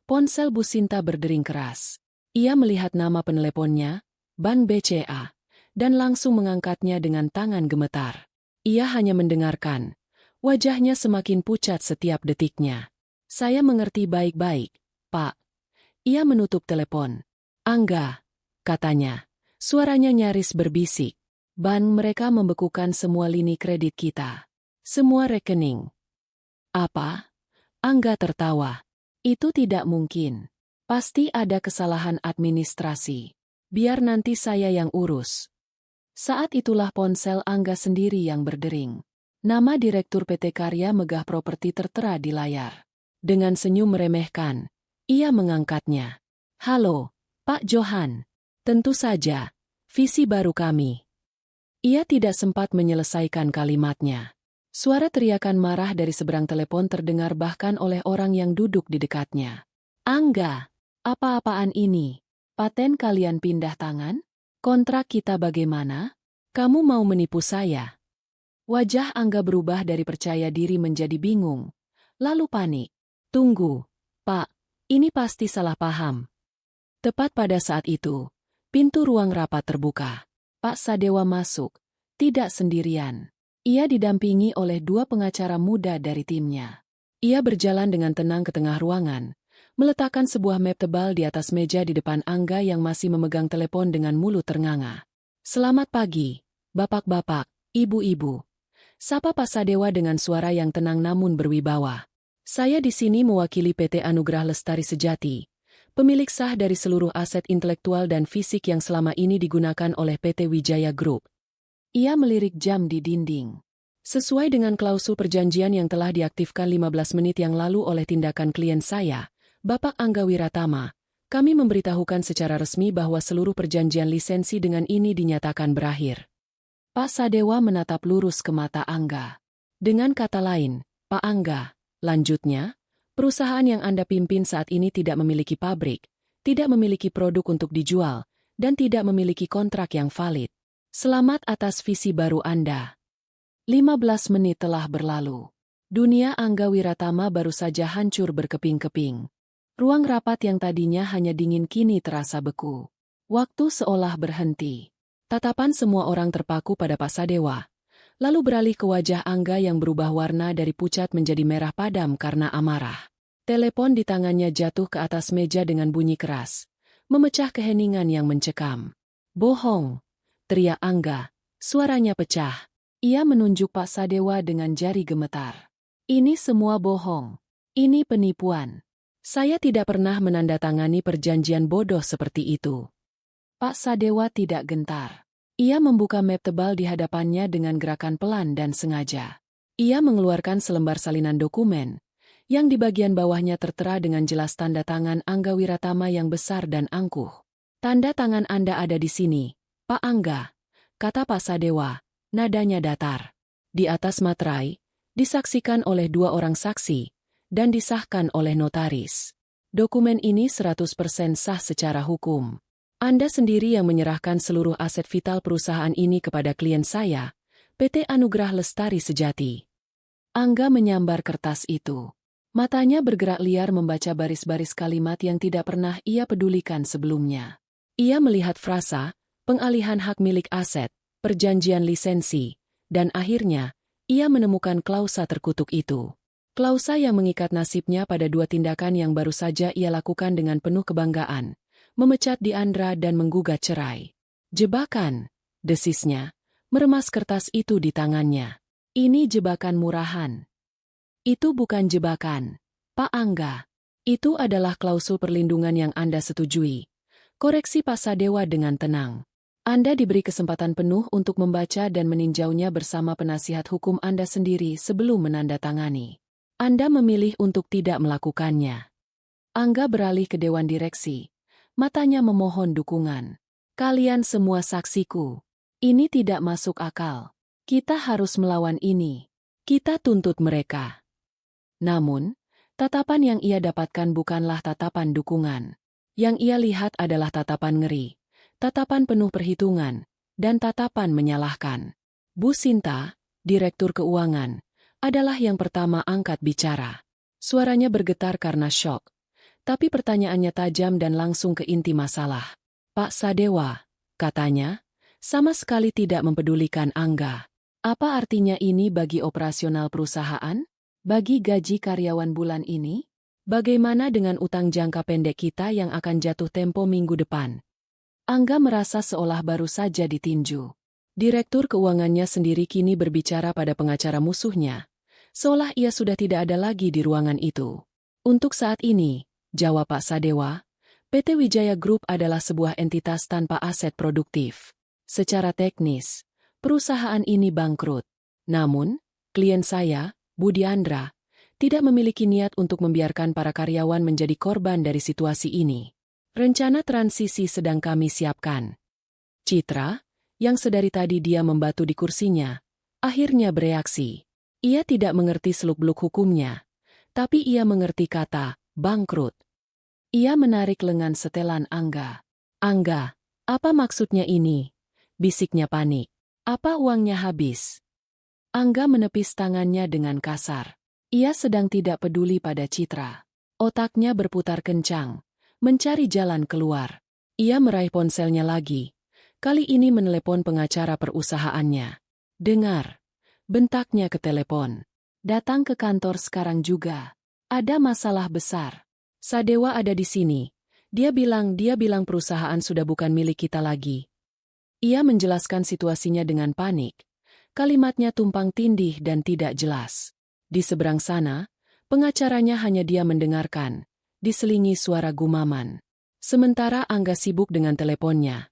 ponsel Bu Sinta berdering keras. Ia melihat nama peneleponnya, Bank BCA, dan langsung mengangkatnya dengan tangan gemetar. Ia hanya mendengarkan. Wajahnya semakin pucat setiap detiknya. Saya mengerti baik-baik, Pak. Ia menutup telepon. Angga, katanya. Suaranya nyaris berbisik. Bank mereka membekukan semua lini kredit kita. Semua rekening. Apa? Angga tertawa. Itu tidak mungkin. Pasti ada kesalahan administrasi. Biar nanti saya yang urus. Saat itulah ponsel Angga sendiri yang berdering. Nama Direktur PT Karya Megah Properti tertera di layar. Dengan senyum meremehkan, ia mengangkatnya. Halo, Pak Johan. Tentu saja, visi baru kami. Ia tidak sempat menyelesaikan kalimatnya. Suara teriakan marah dari seberang telepon terdengar bahkan oleh orang yang duduk di dekatnya. Angga, apa-apaan ini? Paten kalian pindah tangan? Kontrak kita bagaimana? Kamu mau menipu saya? Wajah Angga berubah dari percaya diri menjadi bingung. Lalu panik. Tunggu, Pak, ini pasti salah paham. Tepat pada saat itu, pintu ruang rapat terbuka. Pak Sadewa masuk, tidak sendirian. Ia didampingi oleh dua pengacara muda dari timnya. Ia berjalan dengan tenang ke tengah ruangan, meletakkan sebuah map tebal di atas meja di depan Angga yang masih memegang telepon dengan mulut ternganga. Selamat pagi, bapak-bapak, ibu-ibu. Sapa Pak Sadewa dengan suara yang tenang namun berwibawa. Saya di sini mewakili PT Anugrah Lestari Sejati, pemilik sah dari seluruh aset intelektual dan fisik yang selama ini digunakan oleh PT Wijaya Group. Ia melirik jam di dinding. Sesuai dengan klausul perjanjian yang telah diaktifkan 15 menit yang lalu oleh tindakan klien saya, Bapak Angga Wiratama, kami memberitahukan secara resmi bahwa seluruh perjanjian lisensi dengan ini dinyatakan berakhir. Pak Sadewa menatap lurus ke mata Angga. Dengan kata lain, Pak Angga, lanjutnya, perusahaan yang Anda pimpin saat ini tidak memiliki pabrik, tidak memiliki produk untuk dijual, dan tidak memiliki kontrak yang valid. Selamat atas visi baru Anda. 15 menit telah berlalu. Dunia Angga Wiratama baru saja hancur berkeping-keping. Ruang rapat yang tadinya hanya dingin kini terasa beku. Waktu seolah berhenti. Tatapan semua orang terpaku pada Pak Sadewa, lalu beralih ke wajah Angga yang berubah warna dari pucat menjadi merah padam karena amarah. Telepon di tangannya jatuh ke atas meja dengan bunyi keras, memecah keheningan yang mencekam. Bohong, teriak Angga, suaranya pecah. Ia menunjuk Pak Sadewa dengan jari gemetar. Ini semua bohong. Ini penipuan. Saya tidak pernah menandatangani perjanjian bodoh seperti itu. Pak Sadewa tidak gentar. Ia membuka map tebal di hadapannya dengan gerakan pelan dan sengaja. Ia mengeluarkan selembar salinan dokumen, yang di bagian bawahnya tertera dengan jelas tanda tangan Angga Wiratama yang besar dan angkuh. Tanda tangan Anda ada di sini, Pak Angga, kata Pak Sadewa, nadanya datar. Di atas materai, disaksikan oleh dua orang saksi, dan disahkan oleh notaris. Dokumen ini 100% sah secara hukum. Anda sendiri yang menyerahkan seluruh aset vital perusahaan ini kepada klien saya, PT Anugrah Lestari Sejati. Angga menyambar kertas itu. Matanya bergerak liar membaca baris-baris kalimat yang tidak pernah ia pedulikan sebelumnya. Ia melihat frasa, pengalihan hak milik aset, perjanjian lisensi, dan akhirnya, ia menemukan klausa terkutuk itu. Klausa yang mengikat nasibnya pada dua tindakan yang baru saja ia lakukan dengan penuh kebanggaan, memecat Diandra dan menggugat cerai. Jebakan, desisnya, meremas kertas itu di tangannya. Ini jebakan murahan. Itu bukan jebakan, Pak Angga. Itu adalah klausul perlindungan yang Anda setujui. Koreksi Pak Sadewa dengan tenang. Anda diberi kesempatan penuh untuk membaca dan meninjaunya bersama penasihat hukum Anda sendiri sebelum menandatangani. Anda memilih untuk tidak melakukannya. Angga beralih ke Dewan Direksi. Matanya memohon dukungan. Kalian semua saksiku. Ini tidak masuk akal. Kita harus melawan ini. Kita tuntut mereka. Namun, tatapan yang ia dapatkan bukanlah tatapan dukungan. Yang ia lihat adalah tatapan ngeri, tatapan penuh perhitungan, dan tatapan menyalahkan. Bu Sinta, Direktur Keuangan, adalah yang pertama angkat bicara. Suaranya bergetar karena syok, tapi pertanyaannya tajam dan langsung ke inti masalah. Pak Sadewa, katanya, sama sekali tidak mempedulikan Angga. Apa artinya ini bagi operasional perusahaan? Bagi gaji karyawan bulan ini? Bagaimana dengan utang jangka pendek kita yang akan jatuh tempo minggu depan? Angga merasa seolah baru saja ditinju. Direktur keuangannya sendiri kini berbicara pada pengacara musuhnya, seolah ia sudah tidak ada lagi di ruangan itu. Untuk saat ini, jawab Pak Sadewa, PT Wijaya Group adalah sebuah entitas tanpa aset produktif. Secara teknis, perusahaan ini bangkrut. Namun, klien saya, Bu Diandra, tidak memiliki niat untuk membiarkan para karyawan menjadi korban dari situasi ini. Rencana transisi sedang kami siapkan. Citra, yang sedari tadi dia membatu di kursinya, akhirnya bereaksi. Ia tidak mengerti seluk-beluk hukumnya, tapi ia mengerti kata bangkrut. Ia menarik lengan setelan Angga. Angga, apa maksudnya ini? Bisiknya panik. Apa uangnya habis? Angga menepis tangannya dengan kasar. Ia sedang tidak peduli pada Citra. Otaknya berputar kencang, mencari jalan keluar. Ia meraih ponselnya lagi. Kali ini menelepon pengacara perusahaannya. Dengar, bentaknya ke telepon. Datang ke kantor sekarang juga. Ada masalah besar. Sadewa ada di sini. Dia bilang perusahaan sudah bukan milik kita lagi. Ia menjelaskan situasinya dengan panik. Kalimatnya tumpang tindih dan tidak jelas. Di seberang sana, pengacaranya hanya dia mendengarkan, diselingi suara gumaman. Sementara Angga sibuk dengan teleponnya,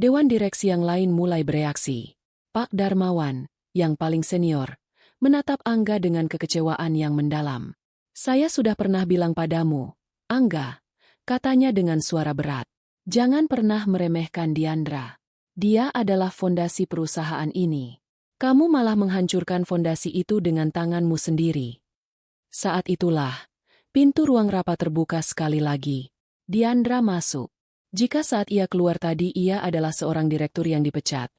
Dewan Direksi yang lain mulai bereaksi. Pak Darmawan, yang paling senior, menatap Angga dengan kekecewaan yang mendalam. Saya sudah pernah bilang padamu, Angga, katanya dengan suara berat, jangan pernah meremehkan Diandra. Dia adalah fondasi perusahaan ini. Kamu malah menghancurkan fondasi itu dengan tanganmu sendiri. Saat itulah, pintu ruang rapat terbuka sekali lagi. Diandra masuk. Jika saat ia keluar tadi ia adalah seorang direktur yang dipecat,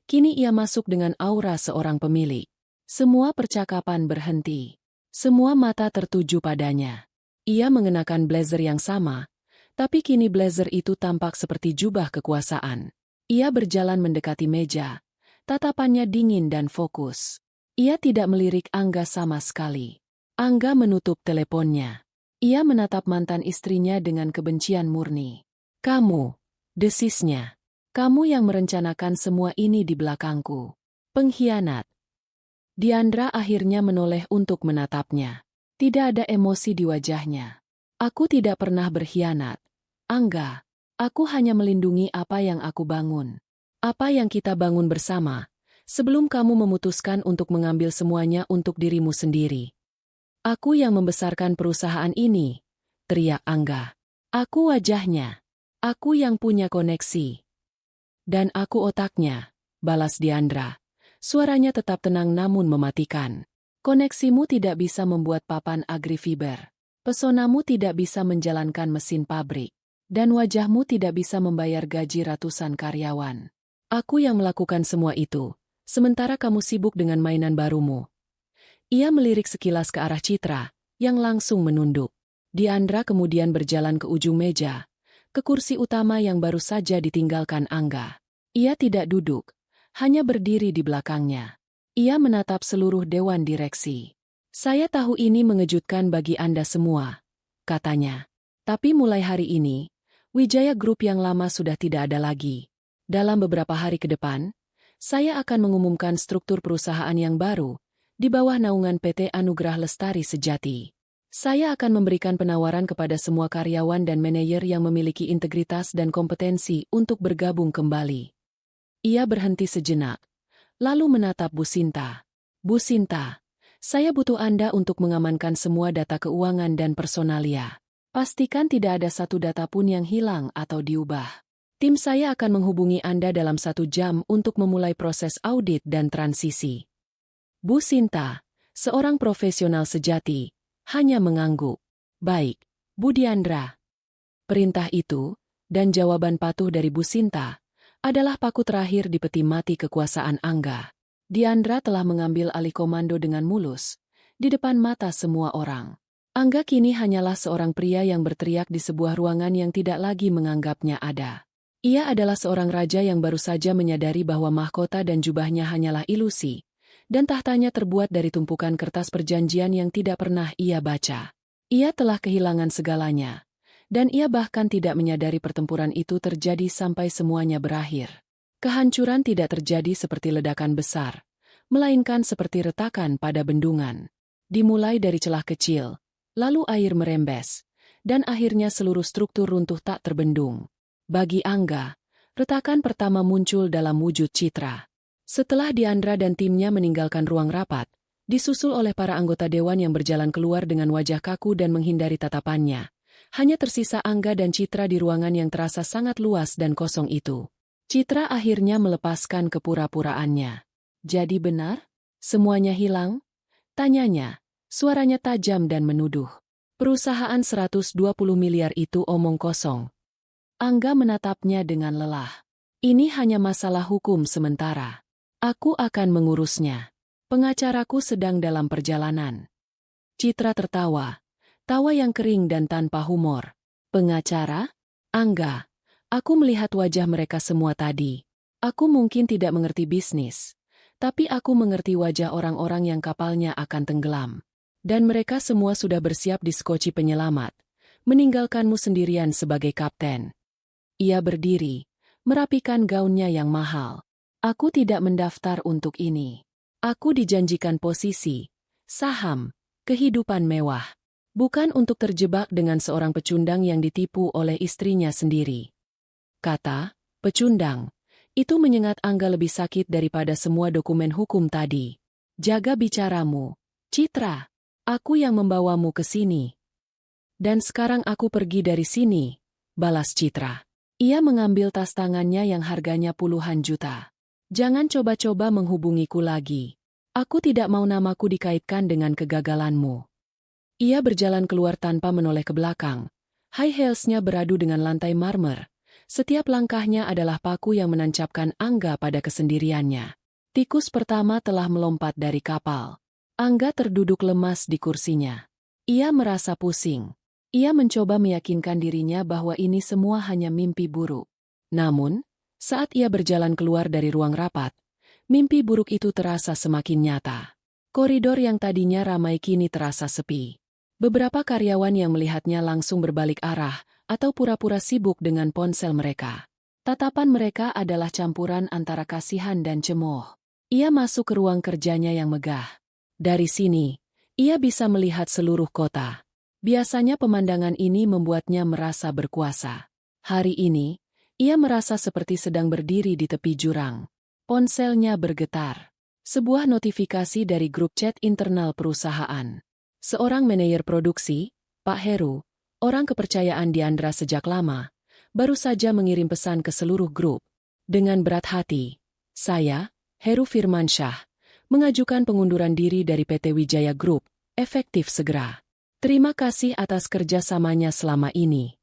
kini ia masuk dengan aura seorang pemilik. Semua percakapan berhenti. Semua mata tertuju padanya. Ia mengenakan blazer yang sama, tapi kini blazer itu tampak seperti jubah kekuasaan. Ia berjalan mendekati meja, tatapannya dingin dan fokus. Ia tidak melirik Angga sama sekali. Angga menutup teleponnya. Ia menatap mantan istrinya dengan kebencian murni. Kamu, desisnya. Kamu yang merencanakan semua ini di belakangku. Pengkhianat. Diandra akhirnya menoleh untuk menatapnya. Tidak ada emosi di wajahnya. Aku tidak pernah berkhianat. Angga. Aku hanya melindungi apa yang aku bangun. Apa yang kita bangun bersama, sebelum kamu memutuskan untuk mengambil semuanya untuk dirimu sendiri. Aku yang membesarkan perusahaan ini, teriak Angga. Aku wajahnya. Aku yang punya koneksi. Dan aku otaknya, balas Diandra. Suaranya tetap tenang namun mematikan. Koneksimu tidak bisa membuat papan agrifiber. Pesonamu tidak bisa menjalankan mesin pabrik. Dan wajahmu tidak bisa membayar gaji ratusan karyawan. Aku yang melakukan semua itu, sementara kamu sibuk dengan mainan barumu. Ia melirik sekilas ke arah Citra, yang langsung menunduk. Diandra kemudian berjalan ke ujung meja, ke kursi utama yang baru saja ditinggalkan Angga. Ia tidak duduk, hanya berdiri di belakangnya. Ia menatap seluruh dewan direksi. Saya tahu ini mengejutkan bagi Anda semua, katanya. Tapi mulai hari ini, Wijaya Group yang lama sudah tidak ada lagi. Dalam beberapa hari ke depan, saya akan mengumumkan struktur perusahaan yang baru, di bawah naungan PT Anugrah Lestari Sejati. Saya akan memberikan penawaran kepada semua karyawan dan manajer yang memiliki integritas dan kompetensi untuk bergabung kembali. Ia berhenti sejenak, lalu menatap Bu Sinta. Bu Sinta, saya butuh Anda untuk mengamankan semua data keuangan dan personalia. Pastikan tidak ada satu data pun yang hilang atau diubah. Tim saya akan menghubungi Anda dalam 1 jam untuk memulai proses audit dan transisi. Bu Sinta, seorang profesional sejati, hanya mengangguk. Baik, Bu Diandra. Perintah itu, dan jawaban patuh dari Bu Sinta, adalah paku terakhir di peti mati kekuasaan Angga. Diandra telah mengambil alih komando dengan mulus, di depan mata semua orang. Angga kini hanyalah seorang pria yang berteriak di sebuah ruangan yang tidak lagi menganggapnya ada. Ia adalah seorang raja yang baru saja menyadari bahwa mahkota dan jubahnya hanyalah ilusi, dan tahtanya terbuat dari tumpukan kertas perjanjian yang tidak pernah ia baca. Ia telah kehilangan segalanya, dan ia bahkan tidak menyadari pertempuran itu terjadi sampai semuanya berakhir. Kehancuran tidak terjadi seperti ledakan besar, melainkan seperti retakan pada bendungan. Dimulai dari celah kecil, lalu air merembes, dan akhirnya seluruh struktur runtuh tak terbendung. Bagi Angga, retakan pertama muncul dalam wujud Citra. Setelah Diandra dan timnya meninggalkan ruang rapat, disusul oleh para anggota dewan yang berjalan keluar dengan wajah kaku dan menghindari tatapannya, hanya tersisa Angga dan Citra di ruangan yang terasa sangat luas dan kosong itu. Citra akhirnya melepaskan kepura-puraannya. Jadi benar? Semuanya hilang? Tanyanya, suaranya tajam dan menuduh. Perusahaan 120 miliar itu omong kosong. Angga menatapnya dengan lelah. Ini hanya masalah hukum sementara. Aku akan mengurusnya. Pengacaraku sedang dalam perjalanan. Citra tertawa. Tawa yang kering dan tanpa humor. Pengacara? Angga. Aku melihat wajah mereka semua tadi. Aku mungkin tidak mengerti bisnis. Tapi aku mengerti wajah orang-orang yang kapalnya akan tenggelam. Dan mereka semua sudah bersiap di skoci penyelamat, meninggalkanmu sendirian sebagai kapten. Ia berdiri, merapikan gaunnya yang mahal. Aku tidak mendaftar untuk ini. Aku dijanjikan posisi, saham, kehidupan mewah. Bukan untuk terjebak dengan seorang pecundang yang ditipu oleh istrinya sendiri. Kata, pecundang. Itu menyengat Angga lebih sakit daripada semua dokumen hukum tadi. Jaga bicaramu, Citra. Aku yang membawamu ke sini. Dan sekarang aku pergi dari sini, balas Citra. Ia mengambil tas tangannya yang harganya puluhan juta. Jangan coba-coba menghubungiku lagi. Aku tidak mau namaku dikaitkan dengan kegagalanmu. Ia berjalan keluar tanpa menoleh ke belakang. High heelsnya beradu dengan lantai marmer. Setiap langkahnya adalah paku yang menancapkan Angga pada kesendiriannya. Tikus pertama telah melompat dari kapal. Angga terduduk lemas di kursinya. Ia merasa pusing. Ia mencoba meyakinkan dirinya bahwa ini semua hanya mimpi buruk. Namun, saat ia berjalan keluar dari ruang rapat, mimpi buruk itu terasa semakin nyata. Koridor yang tadinya ramai kini terasa sepi. Beberapa karyawan yang melihatnya langsung berbalik arah, atau pura-pura sibuk dengan ponsel mereka. Tatapan mereka adalah campuran antara kasihan dan cemooh. Ia masuk ke ruang kerjanya yang megah. Dari sini, ia bisa melihat seluruh kota. Biasanya pemandangan ini membuatnya merasa berkuasa. Hari ini, ia merasa seperti sedang berdiri di tepi jurang. Ponselnya bergetar. Sebuah notifikasi dari grup chat internal perusahaan. Seorang manajer produksi, Pak Heru, orang kepercayaan Diandra sejak lama, baru saja mengirim pesan ke seluruh grup. Dengan berat hati, saya, Heru Firmansyah, mengajukan pengunduran diri dari PT Wijaya Group, efektif segera. Terima kasih atas kerjasamanya selama ini.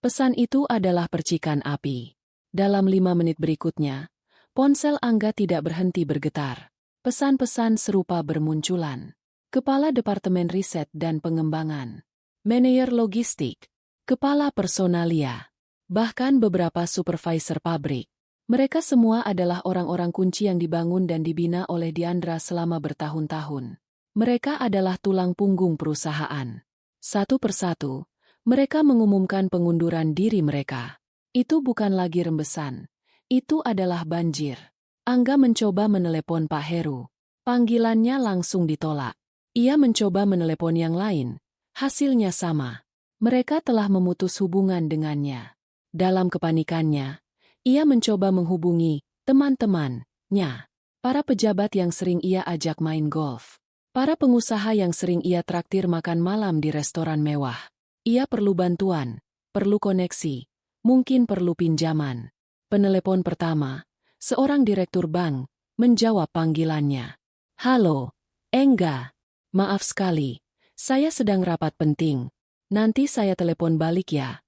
Pesan itu adalah percikan api. Dalam 5 menit berikutnya, ponsel Angga tidak berhenti bergetar. Pesan-pesan serupa bermunculan. Kepala Departemen Riset dan Pengembangan. Manajer logistik, kepala personalia, bahkan beberapa supervisor pabrik. Mereka semua adalah orang-orang kunci yang dibangun dan dibina oleh Diandra selama bertahun-tahun. Mereka adalah tulang punggung perusahaan. Satu persatu, mereka mengumumkan pengunduran diri mereka. Itu bukan lagi rembesan. Itu adalah banjir. Angga mencoba menelepon Pak Heru. Panggilannya langsung ditolak. Ia mencoba menelepon yang lain. Hasilnya sama. Mereka telah memutus hubungan dengannya. Dalam kepanikannya, ia mencoba menghubungi teman-temannya. Para pejabat yang sering ia ajak main golf. Para pengusaha yang sering ia traktir makan malam di restoran mewah. Ia perlu bantuan, perlu koneksi, Mungkin perlu pinjaman. Penelepon pertama, seorang direktur bank, menjawab panggilannya. Halo, Engga. Maaf sekali, saya sedang rapat penting. Nanti saya telepon balik ya.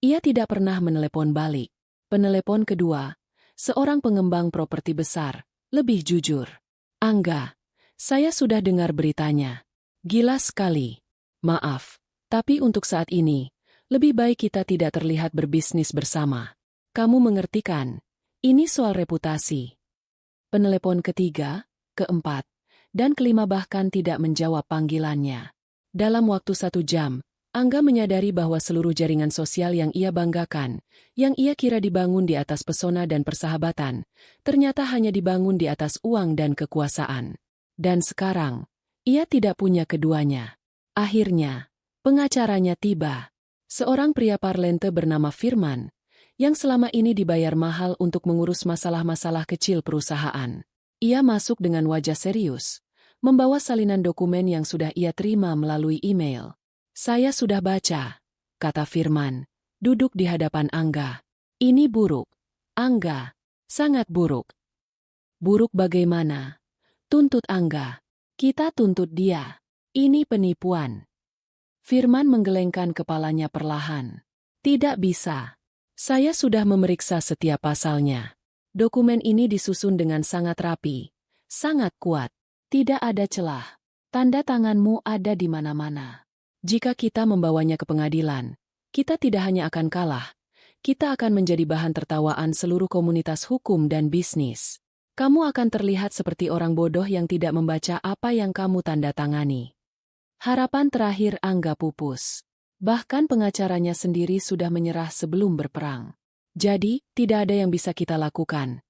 Ia tidak pernah menelepon balik. Penelepon kedua, seorang pengembang properti besar, lebih jujur. Angga, saya sudah dengar beritanya. Gila sekali. Maaf, tapi untuk saat ini, lebih baik kita tidak terlihat berbisnis bersama. Kamu mengerti kan? Ini soal reputasi. Penelepon ketiga, keempat, dan kelima bahkan tidak menjawab panggilannya. Dalam waktu 1 jam, Angga menyadari bahwa seluruh jaringan sosial yang ia banggakan, yang ia kira dibangun di atas pesona dan persahabatan, ternyata hanya dibangun di atas uang dan kekuasaan. Dan sekarang, ia tidak punya keduanya. Akhirnya, pengacaranya tiba. Seorang pria parlente bernama Firman, yang selama ini dibayar mahal untuk mengurus masalah-masalah kecil perusahaan. Ia masuk dengan wajah serius, membawa salinan dokumen yang sudah ia terima melalui email. Saya sudah baca, kata Firman, duduk di hadapan Angga. Ini buruk. Angga, sangat buruk. Buruk bagaimana? Tuntut Angga. Kita tuntut dia. Ini penipuan. Firman menggelengkan kepalanya perlahan. Tidak bisa. Saya sudah memeriksa setiap pasalnya. Dokumen ini disusun dengan sangat rapi, sangat kuat. Tidak ada celah. Tanda tanganmu ada di mana-mana. Jika kita membawanya ke pengadilan, kita tidak hanya akan kalah, kita akan menjadi bahan tertawaan seluruh komunitas hukum dan bisnis. Kamu akan terlihat seperti orang bodoh yang tidak membaca apa yang kamu tanda tangani. Harapan terakhir Angga pupus. Bahkan pengacaranya sendiri sudah menyerah sebelum berperang. Jadi, tidak ada yang bisa kita lakukan.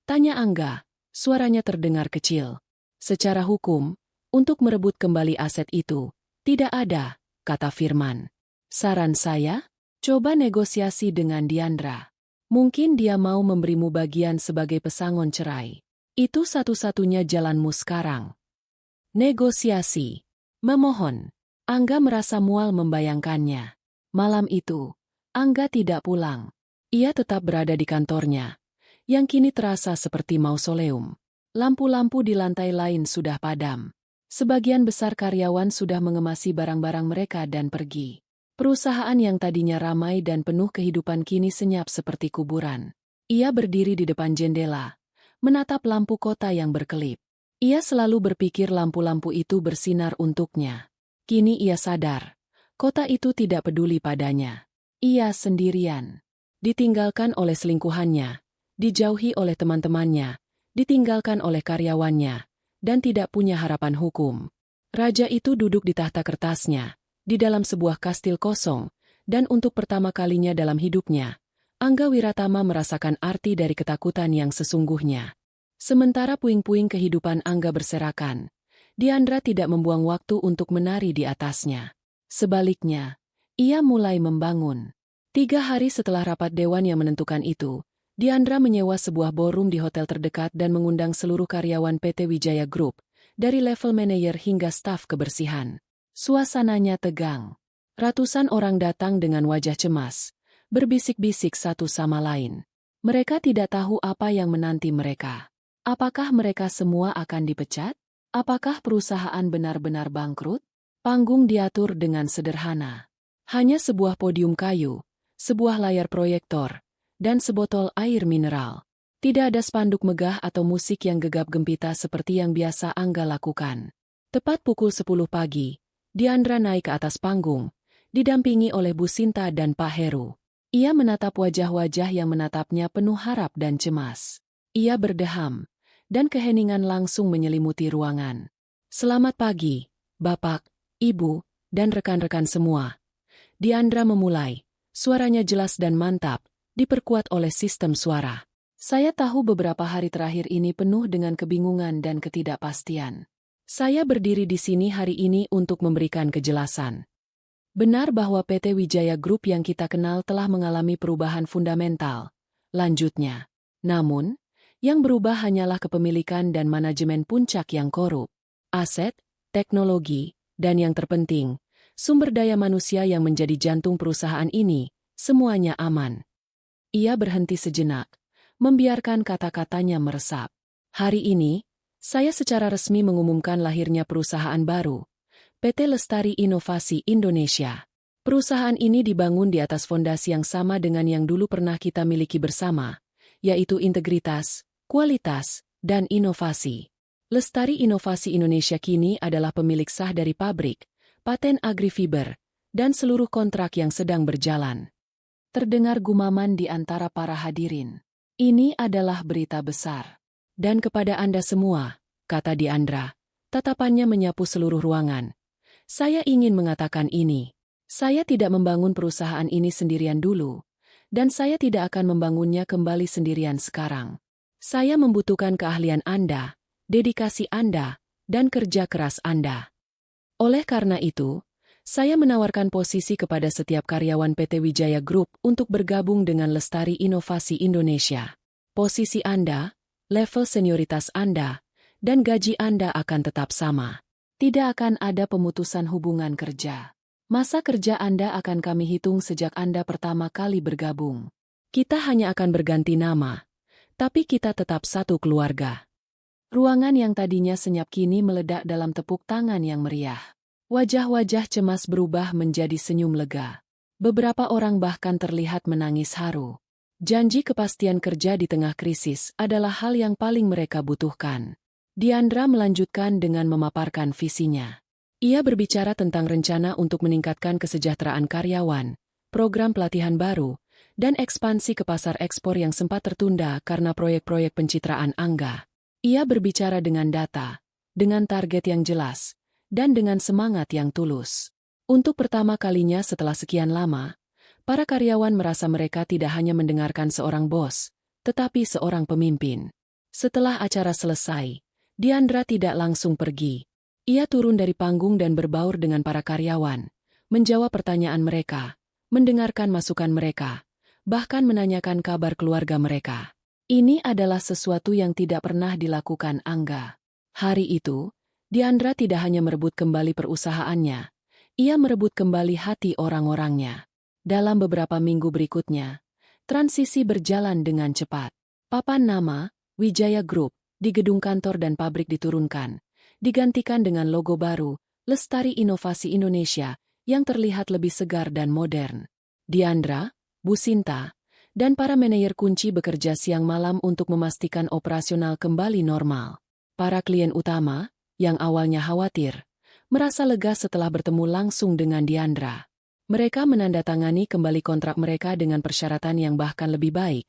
Tanya Angga, suaranya terdengar kecil. Secara hukum, untuk merebut kembali aset itu, tidak ada, kata Firman. Saran saya, coba negosiasi dengan Diandra. Mungkin dia mau memberimu bagian sebagai pesangon cerai. Itu satu-satunya jalanmu sekarang. Negosiasi. Memohon. Angga merasa mual membayangkannya. Malam itu, Angga tidak pulang. Ia tetap berada di kantornya, yang kini terasa seperti mausoleum. Lampu-lampu di lantai lain sudah padam. Sebagian besar karyawan sudah mengemasi barang-barang mereka dan pergi. Perusahaan yang tadinya ramai dan penuh kehidupan kini senyap seperti kuburan. Ia berdiri di depan jendela, menatap lampu kota yang berkelip. Ia selalu berpikir lampu-lampu itu bersinar untuknya. Kini ia sadar, kota itu tidak peduli padanya. Ia sendirian. Ditinggalkan oleh selingkuhannya, dijauhi oleh teman-temannya, ditinggalkan oleh karyawannya, dan tidak punya harapan hukum. Raja itu duduk di tahta kertasnya, di dalam sebuah kastil kosong, dan untuk pertama kalinya dalam hidupnya, Angga Wiratama merasakan arti dari ketakutan yang sesungguhnya. Sementara puing-puing kehidupan Angga berserakan, Diandra tidak membuang waktu untuk menari di atasnya. Sebaliknya, ia mulai membangun. 3 hari setelah rapat dewan yang menentukan itu, Diandra menyewa sebuah ballroom di hotel terdekat dan mengundang seluruh karyawan PT Wijaya Group, dari level manajer hingga staf kebersihan. Suasananya tegang. Ratusan orang datang dengan wajah cemas, berbisik-bisik satu sama lain. Mereka tidak tahu apa yang menanti mereka. Apakah mereka semua akan dipecat? Apakah perusahaan benar-benar bangkrut? Panggung diatur dengan sederhana. Hanya sebuah podium kayu, sebuah layar proyektor, dan sebotol air mineral. Tidak ada spanduk megah atau musik yang gegap gempita seperti yang biasa Angga lakukan. Tepat pukul 10 pagi, Diandra naik ke atas panggung, didampingi oleh Bu Sinta dan Pak Heru. Ia menatap wajah-wajah yang menatapnya penuh harap dan cemas. Ia berdeham, dan keheningan langsung menyelimuti ruangan. Selamat pagi, Bapak, Ibu, dan rekan-rekan semua. Diandra memulai, suaranya jelas dan mantap, diperkuat oleh sistem suara. Saya tahu beberapa hari terakhir ini penuh dengan kebingungan dan ketidakpastian. Saya berdiri di sini hari ini untuk memberikan kejelasan. Benar bahwa PT Wijaya Group yang kita kenal telah mengalami perubahan fundamental. Lanjutnya. Namun, yang berubah hanyalah kepemilikan dan manajemen puncak yang korup. Aset, teknologi, dan yang terpenting, sumber daya manusia yang menjadi jantung perusahaan ini, semuanya aman. Ia berhenti sejenak, membiarkan kata-katanya meresap. Hari ini, saya secara resmi mengumumkan lahirnya perusahaan baru, PT Lestari Inovasi Indonesia. Perusahaan ini dibangun di atas fondasi yang sama dengan yang dulu pernah kita miliki bersama, yaitu integritas, kualitas, dan inovasi. Lestari Inovasi Indonesia kini adalah pemilik sah dari pabrik, paten agrifiber, dan seluruh kontrak yang sedang berjalan. Terdengar gumaman di antara para hadirin. Ini adalah berita besar. Dan kepada Anda semua, kata Diandra, tatapannya menyapu seluruh ruangan. Saya ingin mengatakan ini. Saya tidak membangun perusahaan ini sendirian dulu, dan saya tidak akan membangunnya kembali sendirian sekarang. Saya membutuhkan keahlian Anda, dedikasi Anda, dan kerja keras Anda. Oleh karena itu, saya menawarkan posisi kepada setiap karyawan PT Wijaya Group untuk bergabung dengan Lestari Inovasi Indonesia. Posisi Anda, level senioritas Anda, dan gaji Anda akan tetap sama. Tidak akan ada pemutusan hubungan kerja. Masa kerja Anda akan kami hitung sejak Anda pertama kali bergabung. Kita hanya akan berganti nama, tapi kita tetap satu keluarga. Ruangan yang tadinya senyap kini meledak dalam tepuk tangan yang meriah. Wajah-wajah cemas berubah menjadi senyum lega. Beberapa orang bahkan terlihat menangis haru. Janji kepastian kerja di tengah krisis adalah hal yang paling mereka butuhkan. Diandra melanjutkan dengan memaparkan visinya. Ia berbicara tentang rencana untuk meningkatkan kesejahteraan karyawan, program pelatihan baru, dan ekspansi ke pasar ekspor yang sempat tertunda karena proyek-proyek pencitraan Angga. Ia berbicara dengan data, dengan target yang jelas, dan dengan semangat yang tulus. Untuk pertama kalinya setelah sekian lama, para karyawan merasa mereka tidak hanya mendengarkan seorang bos, tetapi seorang pemimpin. Setelah acara selesai, Diandra tidak langsung pergi. Ia turun dari panggung dan berbaur dengan para karyawan, menjawab pertanyaan mereka, mendengarkan masukan mereka, bahkan menanyakan kabar keluarga mereka. Ini adalah sesuatu yang tidak pernah dilakukan Angga. Hari itu, Diandra tidak hanya merebut kembali perusahaannya, ia merebut kembali hati orang-orangnya. Dalam beberapa minggu berikutnya, transisi berjalan dengan cepat. Papan nama, Wijaya Group, di gedung kantor dan pabrik diturunkan, digantikan dengan logo baru, Lestari Inovasi Indonesia, yang terlihat lebih segar dan modern. Diandra, Bu Sinta, dan para manajer kunci bekerja siang malam untuk memastikan operasional kembali normal. Para klien utama, yang awalnya khawatir, merasa lega setelah bertemu langsung dengan Diandra. Mereka menandatangani kembali kontrak mereka dengan persyaratan yang bahkan lebih baik,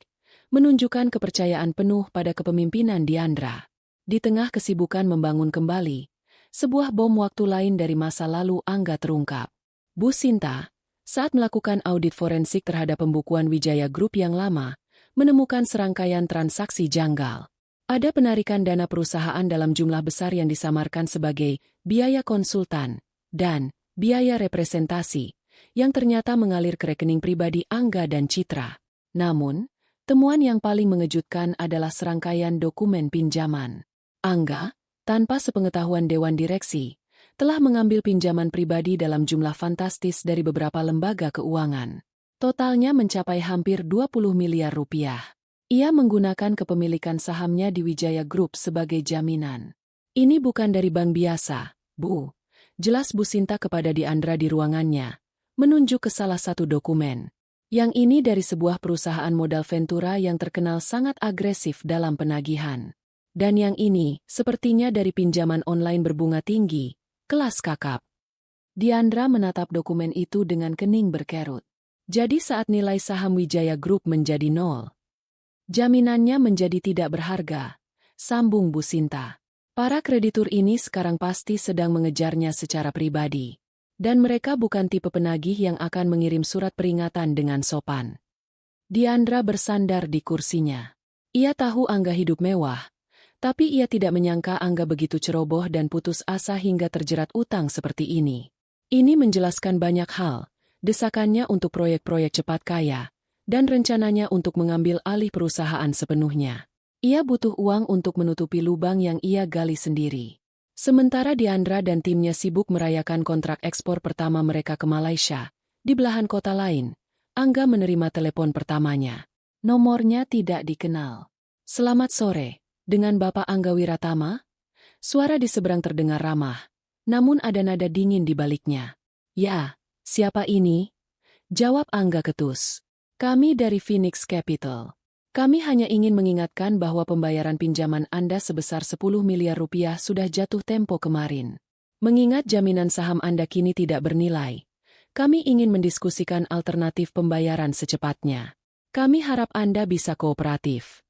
menunjukkan kepercayaan penuh pada kepemimpinan Diandra. Di tengah kesibukan membangun kembali, sebuah bom waktu lain dari masa lalu Angga terungkap. Bu Sinta, saat melakukan audit forensik terhadap pembukuan Wijaya Group yang lama, menemukan serangkaian transaksi janggal. Ada penarikan dana perusahaan dalam jumlah besar yang disamarkan sebagai biaya konsultan dan biaya representasi, yang ternyata mengalir ke rekening pribadi Angga dan Citra. Namun, temuan yang paling mengejutkan adalah serangkaian dokumen pinjaman. Angga, tanpa sepengetahuan Dewan Direksi, telah mengambil pinjaman pribadi dalam jumlah fantastis dari beberapa lembaga keuangan. Totalnya mencapai hampir 20 miliar rupiah. Ia menggunakan kepemilikan sahamnya di Wijaya Group sebagai jaminan. Ini bukan dari bank biasa, Bu. Jelas Bu Sinta kepada Diandra di ruangannya, menunjuk ke salah satu dokumen. Yang ini dari sebuah perusahaan modal Ventura yang terkenal sangat agresif dalam penagihan. Dan yang ini, sepertinya dari pinjaman online berbunga tinggi, kelas kakap. Diandra menatap dokumen itu dengan kening berkerut. Jadi saat nilai saham Wijaya Group menjadi 0. Jaminannya menjadi tidak berharga, sambung Bu Sinta. Para kreditur ini sekarang pasti sedang mengejarnya secara pribadi. Dan mereka bukan tipe penagih yang akan mengirim surat peringatan dengan sopan. Diandra bersandar di kursinya. Ia tahu Angga hidup mewah, tapi ia tidak menyangka Angga begitu ceroboh dan putus asa hingga terjerat utang seperti ini. Ini menjelaskan banyak hal, desakannya untuk proyek-proyek cepat kaya, dan rencananya untuk mengambil alih perusahaan sepenuhnya. Ia butuh uang untuk menutupi lubang yang ia gali sendiri. Sementara Diandra dan timnya sibuk merayakan kontrak ekspor pertama mereka ke Malaysia, di belahan kota lain, Angga menerima telepon pertamanya. Nomornya tidak dikenal. Selamat sore, dengan Bapak Angga Wiratama? Suara di seberang terdengar ramah, namun ada nada dingin di baliknya. Ya, siapa ini? Jawab Angga ketus. Kami dari Phoenix Capital. Kami hanya ingin mengingatkan bahwa pembayaran pinjaman Anda sebesar 10 miliar rupiah sudah jatuh tempo kemarin. Mengingat jaminan saham Anda kini tidak bernilai, kami ingin mendiskusikan alternatif pembayaran secepatnya. Kami harap Anda bisa kooperatif.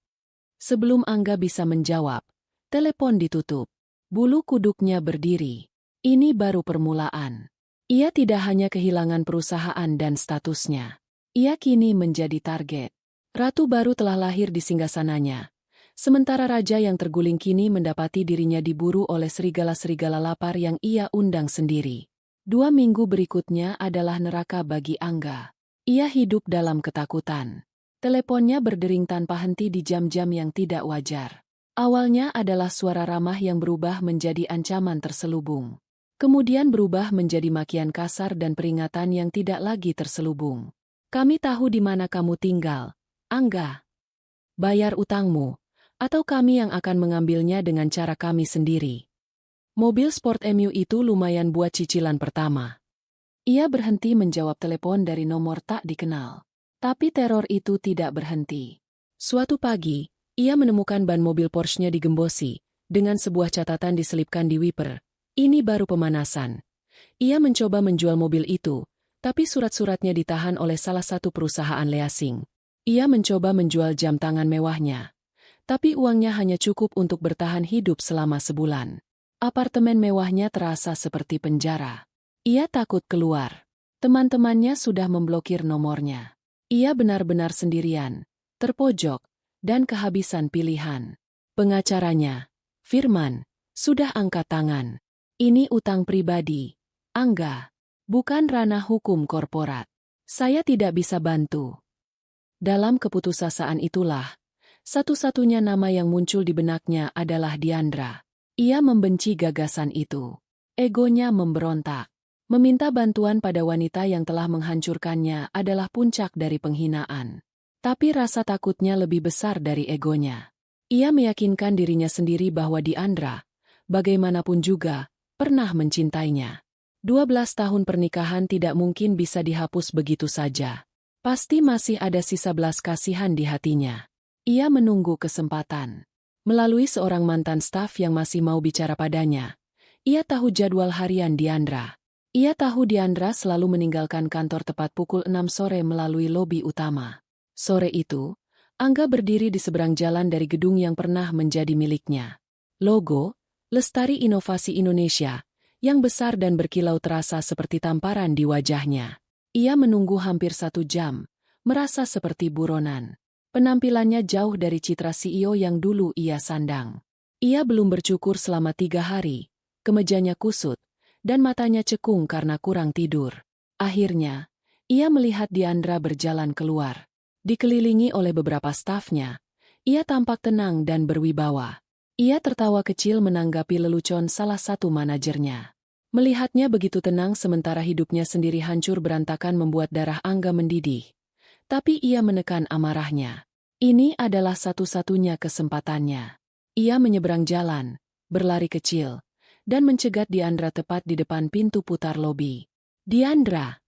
Sebelum Angga bisa menjawab, telepon ditutup. Bulu kuduknya berdiri. Ini baru permulaan. Ia tidak hanya kehilangan perusahaan dan statusnya. Ia kini menjadi target. Ratu baru telah lahir di singgasananya. Sementara raja yang terguling kini mendapati dirinya diburu oleh serigala-serigala lapar yang ia undang sendiri. 2 minggu berikutnya adalah neraka bagi Angga. Ia hidup dalam ketakutan. Teleponnya berdering tanpa henti di jam-jam yang tidak wajar. Awalnya adalah suara ramah yang berubah menjadi ancaman terselubung. Kemudian berubah menjadi makian kasar dan peringatan yang tidak lagi terselubung. Kami tahu di mana kamu tinggal, Angga. Bayar utangmu, atau kami yang akan mengambilnya dengan cara kami sendiri. Mobil sport MU itu lumayan buat cicilan pertama. Ia berhenti menjawab telepon dari nomor tak dikenal. Tapi teror itu tidak berhenti. Suatu pagi, ia menemukan ban mobil Porsche-nya digembosi, dengan sebuah catatan diselipkan di wiper. Ini baru pemanasan. Ia mencoba menjual mobil itu, tapi surat-suratnya ditahan oleh salah satu perusahaan leasing. Ia mencoba menjual jam tangan mewahnya, tapi uangnya hanya cukup untuk bertahan hidup selama sebulan. Apartemen mewahnya terasa seperti penjara. Ia takut keluar. Teman-temannya sudah memblokir nomornya. Ia benar-benar sendirian, terpojok, dan kehabisan pilihan. Pengacaranya, Firman, sudah angkat tangan. Ini utang pribadi, Angga, bukan ranah hukum korporat. Saya tidak bisa bantu. Dalam keputusasaan itulah, satu-satunya nama yang muncul di benaknya adalah Diandra. Ia membenci gagasan itu. Egonya memberontak. Meminta bantuan pada wanita yang telah menghancurkannya adalah puncak dari penghinaan. Tapi rasa takutnya lebih besar dari egonya. Ia meyakinkan dirinya sendiri bahwa Diandra, bagaimanapun juga, pernah mencintainya. 12 tahun pernikahan tidak mungkin bisa dihapus begitu saja. Pasti masih ada sisa belas kasihan di hatinya. Ia menunggu kesempatan. Melalui seorang mantan staf yang masih mau bicara padanya, ia tahu jadwal harian Diandra. Ia tahu Diandra selalu meninggalkan kantor tepat pukul 6 sore melalui lobi utama. Sore itu, Angga berdiri di seberang jalan dari gedung yang pernah menjadi miliknya. Logo, Lestari Inovasi Indonesia, yang besar dan berkilau terasa seperti tamparan di wajahnya. Ia menunggu hampir 1 jam, merasa seperti buronan. Penampilannya jauh dari citra CEO yang dulu ia sandang. Ia belum bercukur selama 3 hari, kemejanya kusut, dan matanya cekung karena kurang tidur. Akhirnya, ia melihat Diandra berjalan keluar. Dikelilingi oleh beberapa stafnya, ia tampak tenang dan berwibawa. Ia tertawa kecil menanggapi lelucon salah satu manajernya. Melihatnya begitu tenang sementara hidupnya sendiri hancur berantakan membuat darah Angga mendidih. Tapi ia menekan amarahnya. Ini adalah satu-satunya kesempatannya. Ia menyeberang jalan, berlari kecil, dan mencegat Diandra tepat di depan pintu putar lobi. Diandra!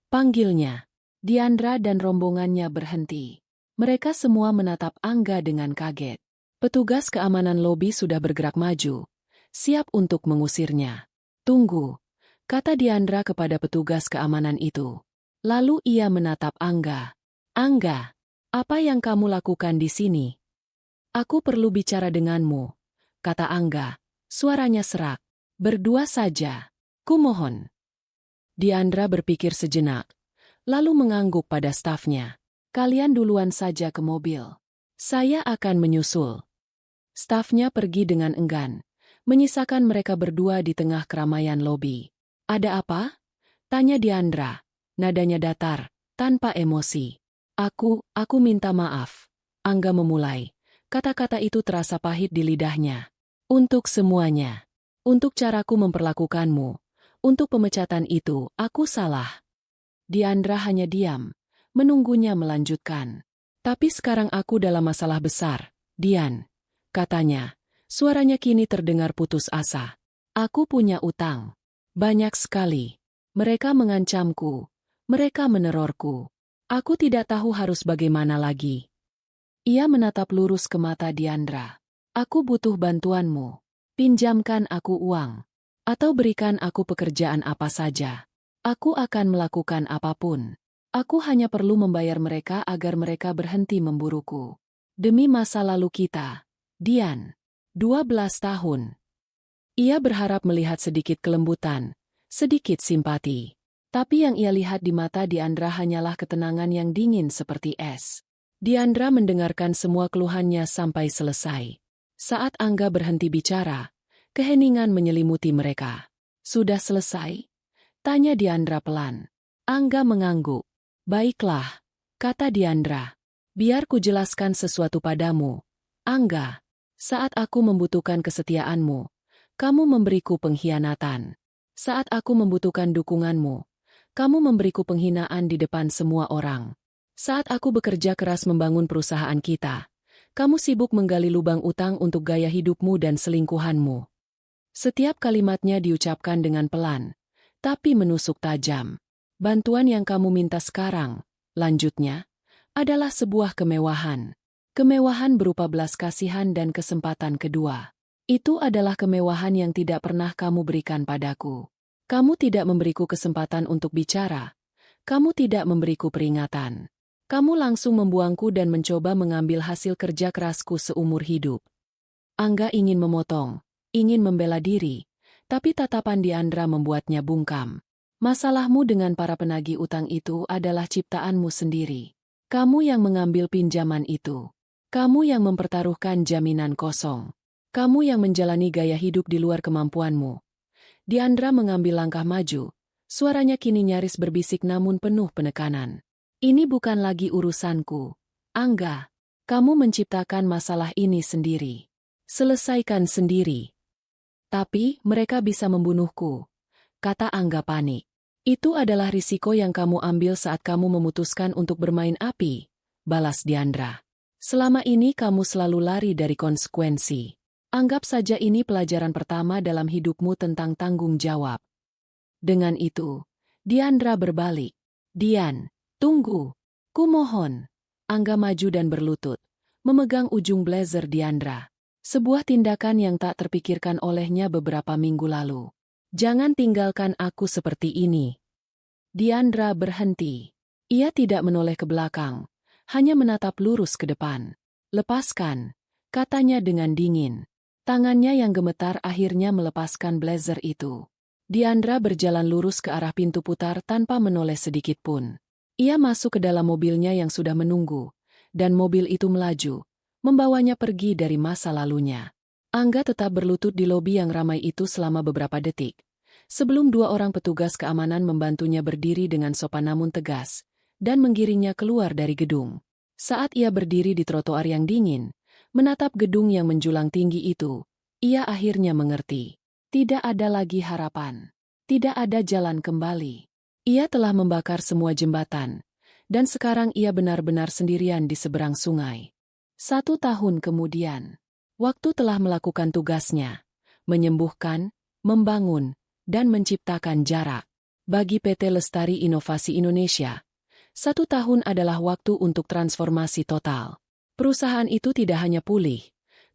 Panggilnya. Diandra dan rombongannya berhenti. Mereka semua menatap Angga dengan kaget. Petugas keamanan lobi sudah bergerak maju, siap untuk mengusirnya. Tunggu, kata Diandra kepada petugas keamanan itu. Lalu ia menatap Angga. Angga, apa yang kamu lakukan di sini? Aku perlu bicara denganmu, kata Angga, suaranya serak. Berdua saja, kumohon. Diandra berpikir sejenak, lalu mengangguk pada stafnya. Kalian duluan saja ke mobil. Saya akan menyusul. Stafnya pergi dengan enggan, menyisakan mereka berdua di tengah keramaian lobi. Ada apa? Tanya Diandra, nadanya datar, tanpa emosi. Aku minta maaf. Angga memulai. Kata-kata itu terasa pahit di lidahnya. Untuk semuanya. Untuk caraku memperlakukanmu. Untuk pemecatan itu, aku salah. Diandra hanya diam, menunggunya melanjutkan. Tapi sekarang aku dalam masalah besar, Dian, katanya. Suaranya kini terdengar putus asa. Aku punya utang. Banyak sekali. Mereka mengancamku. Mereka menerorku. Aku tidak tahu harus bagaimana lagi. Ia menatap lurus ke mata Diandra. Aku butuh bantuanmu. Pinjamkan aku uang. Atau berikan aku pekerjaan apa saja. Aku akan melakukan apapun. Aku hanya perlu membayar mereka agar mereka berhenti memburuku. Demi masa lalu kita. Dian. 12 tahun. Ia berharap melihat sedikit kelembutan, sedikit simpati. Tapi yang ia lihat di mata Diandra hanyalah ketenangan yang dingin seperti es. Diandra mendengarkan semua keluhannya sampai selesai. Saat Angga berhenti bicara, keheningan menyelimuti mereka. Sudah selesai? Tanya Diandra pelan. Angga mengangguk. Baiklah, kata Diandra. Biar ku jelaskan sesuatu padamu. Angga, saat aku membutuhkan kesetiaanmu, kamu memberiku pengkhianatan. Saat aku membutuhkan dukunganmu, kamu memberiku penghinaan di depan semua orang. Saat aku bekerja keras membangun perusahaan kita, kamu sibuk menggali lubang utang untuk gaya hidupmu dan selingkuhanmu. Setiap kalimatnya diucapkan dengan pelan, tapi menusuk tajam. Bantuan yang kamu minta sekarang, lanjutnya, adalah sebuah kemewahan. Kemewahan berupa belas kasihan dan kesempatan kedua. Itu adalah kemewahan yang tidak pernah kamu berikan padaku. Kamu tidak memberiku kesempatan untuk bicara. Kamu tidak memberiku peringatan. Kamu langsung membuangku dan mencoba mengambil hasil kerja kerasku seumur hidup. Angga ingin memotong, ingin membela diri, tapi tatapan Diandra membuatnya bungkam. Masalahmu dengan para penagih utang itu adalah ciptaanmu sendiri. Kamu yang mengambil pinjaman itu. Kamu yang mempertaruhkan jaminan kosong. Kamu yang menjalani gaya hidup di luar kemampuanmu. Diandra mengambil langkah maju. Suaranya kini nyaris berbisik namun penuh penekanan. Ini bukan lagi urusanku. Angga, kamu menciptakan masalah ini sendiri. Selesaikan sendiri. Tapi mereka bisa membunuhku, kata Angga panik. Itu adalah risiko yang kamu ambil saat kamu memutuskan untuk bermain api, balas Diandra. Selama ini kamu selalu lari dari konsekuensi. Anggap saja ini pelajaran pertama dalam hidupmu tentang tanggung jawab. Dengan itu, Diandra berbalik. Dian, tunggu. Kumohon. Angga maju dan berlutut, memegang ujung blazer Diandra. Sebuah tindakan yang tak terpikirkan olehnya beberapa minggu lalu. Jangan tinggalkan aku seperti ini. Diandra berhenti. Ia tidak menoleh ke belakang, hanya menatap lurus ke depan. Lepaskan, katanya dengan dingin. Tangannya yang gemetar akhirnya melepaskan blazer itu. Diandra berjalan lurus ke arah pintu putar tanpa menoleh sedikit pun. Ia masuk ke dalam mobilnya yang sudah menunggu, dan mobil itu melaju, membawanya pergi dari masa lalunya. Angga tetap berlutut di lobi yang ramai itu selama beberapa detik, sebelum dua orang petugas keamanan membantunya berdiri dengan sopan namun tegas, dan menggiringnya keluar dari gedung. Saat ia berdiri di trotoar yang dingin, menatap gedung yang menjulang tinggi itu, ia akhirnya mengerti. Tidak ada lagi harapan. Tidak ada jalan kembali. Ia telah membakar semua jembatan, dan sekarang ia benar-benar sendirian di seberang sungai. 1 tahun kemudian, waktu telah melakukan tugasnya, menyembuhkan, membangun, dan menciptakan jarak. Bagi PT Lestari Inovasi Indonesia, 1 tahun adalah waktu untuk transformasi total. Perusahaan itu tidak hanya pulih,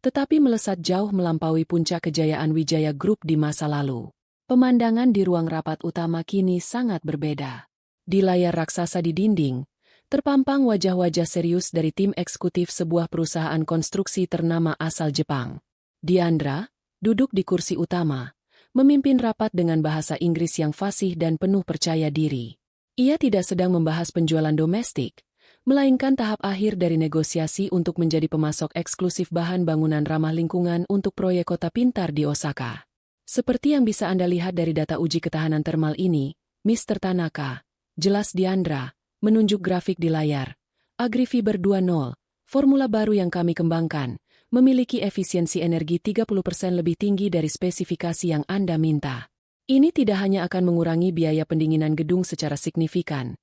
tetapi melesat jauh melampaui puncak kejayaan Wijaya Group di masa lalu. Pemandangan di ruang rapat utama kini sangat berbeda. Di layar raksasa di dinding, terpampang wajah-wajah serius dari tim eksekutif sebuah perusahaan konstruksi ternama asal Jepang. Diandra, duduk di kursi utama, memimpin rapat dengan bahasa Inggris yang fasih dan penuh percaya diri. Ia tidak sedang membahas penjualan domestik, melainkan tahap akhir dari negosiasi untuk menjadi pemasok eksklusif bahan bangunan ramah lingkungan untuk proyek kota pintar di Osaka. Seperti yang bisa Anda lihat dari data uji ketahanan termal ini, Mr. Tanaka, jelas Diandra, menunjuk grafik di layar. AgriFiber 2.0, formula baru yang kami kembangkan, memiliki efisiensi energi 30% lebih tinggi dari spesifikasi yang Anda minta. Ini tidak hanya akan mengurangi biaya pendinginan gedung secara signifikan,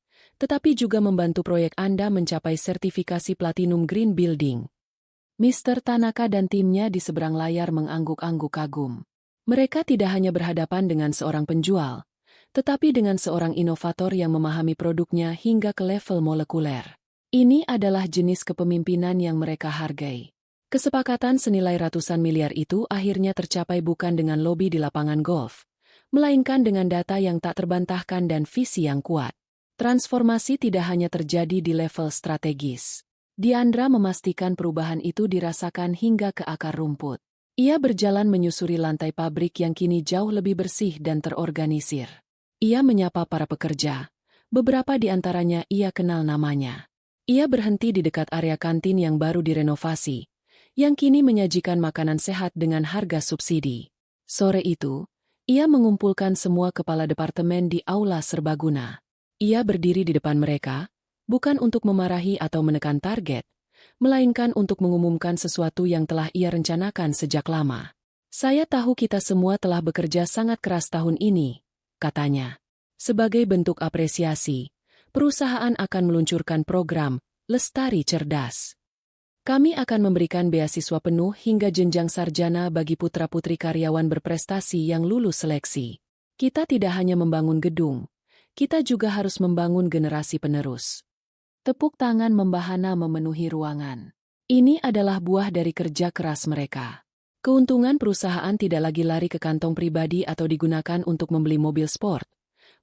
tetapi juga membantu proyek Anda mencapai sertifikasi Platinum Green Building. Mr. Tanaka dan timnya di seberang layar mengangguk-angguk kagum. Mereka tidak hanya berhadapan dengan seorang penjual, tetapi dengan seorang inovator yang memahami produknya hingga ke level molekuler. Ini adalah jenis kepemimpinan yang mereka hargai. Kesepakatan senilai ratusan miliar itu akhirnya tercapai bukan dengan lobi di lapangan golf, melainkan dengan data yang tak terbantahkan dan visi yang kuat. Transformasi tidak hanya terjadi di level strategis. Diandra memastikan perubahan itu dirasakan hingga ke akar rumput. Ia berjalan menyusuri lantai pabrik yang kini jauh lebih bersih dan terorganisir. Ia menyapa para pekerja. Beberapa di antaranya ia kenal namanya. Ia berhenti di dekat area kantin yang baru direnovasi, yang kini menyajikan makanan sehat dengan harga subsidi. Sore itu, ia mengumpulkan semua kepala departemen di aula serbaguna. Ia berdiri di depan mereka, bukan untuk memarahi atau menekan target, melainkan untuk mengumumkan sesuatu yang telah ia rencanakan sejak lama. Saya tahu kita semua telah bekerja sangat keras tahun ini, katanya. Sebagai bentuk apresiasi, perusahaan akan meluncurkan program Lestari Cerdas. Kami akan memberikan beasiswa penuh hingga jenjang sarjana bagi putra-putri karyawan berprestasi yang lulus seleksi. Kita tidak hanya membangun gedung, kita juga harus membangun generasi penerus. Tepuk tangan membahana memenuhi ruangan. Ini adalah buah dari kerja keras mereka. Keuntungan perusahaan tidak lagi lari ke kantong pribadi atau digunakan untuk membeli mobil sport,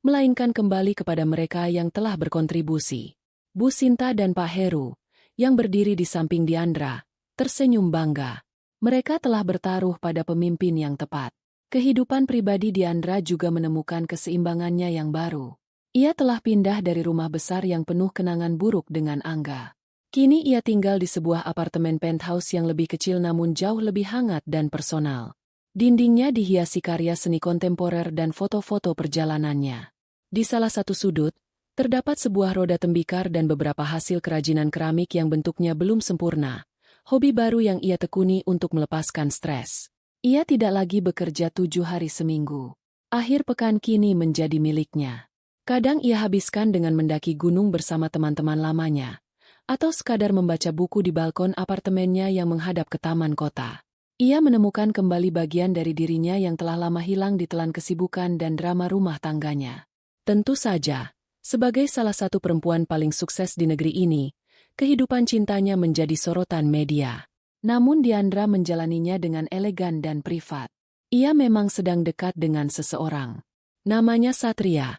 melainkan kembali kepada mereka yang telah berkontribusi. Bu Sinta dan Pak Heru, yang berdiri di samping Diandra, tersenyum bangga. Mereka telah bertaruh pada pemimpin yang tepat. Kehidupan pribadi Diandra juga menemukan keseimbangannya yang baru. Ia telah pindah dari rumah besar yang penuh kenangan buruk dengan Angga. Kini ia tinggal di sebuah apartemen penthouse yang lebih kecil namun jauh lebih hangat dan personal. Dindingnya dihiasi karya seni kontemporer dan foto-foto perjalanannya. Di salah satu sudut, terdapat sebuah roda tembikar dan beberapa hasil kerajinan keramik yang bentuknya belum sempurna. Hobi baru yang ia tekuni untuk melepaskan stres. Ia tidak lagi bekerja 7 hari seminggu. Akhir pekan kini menjadi miliknya. Kadang ia habiskan dengan mendaki gunung bersama teman-teman lamanya, atau sekadar membaca buku di balkon apartemennya yang menghadap ke taman kota. Ia menemukan kembali bagian dari dirinya yang telah lama hilang ditelan kesibukan dan drama rumah tangganya. Tentu saja, sebagai salah satu perempuan paling sukses di negeri ini, kehidupan cintanya menjadi sorotan media. Namun Diandra menjalaninya dengan elegan dan privat. Ia memang sedang dekat dengan seseorang. Namanya Satria.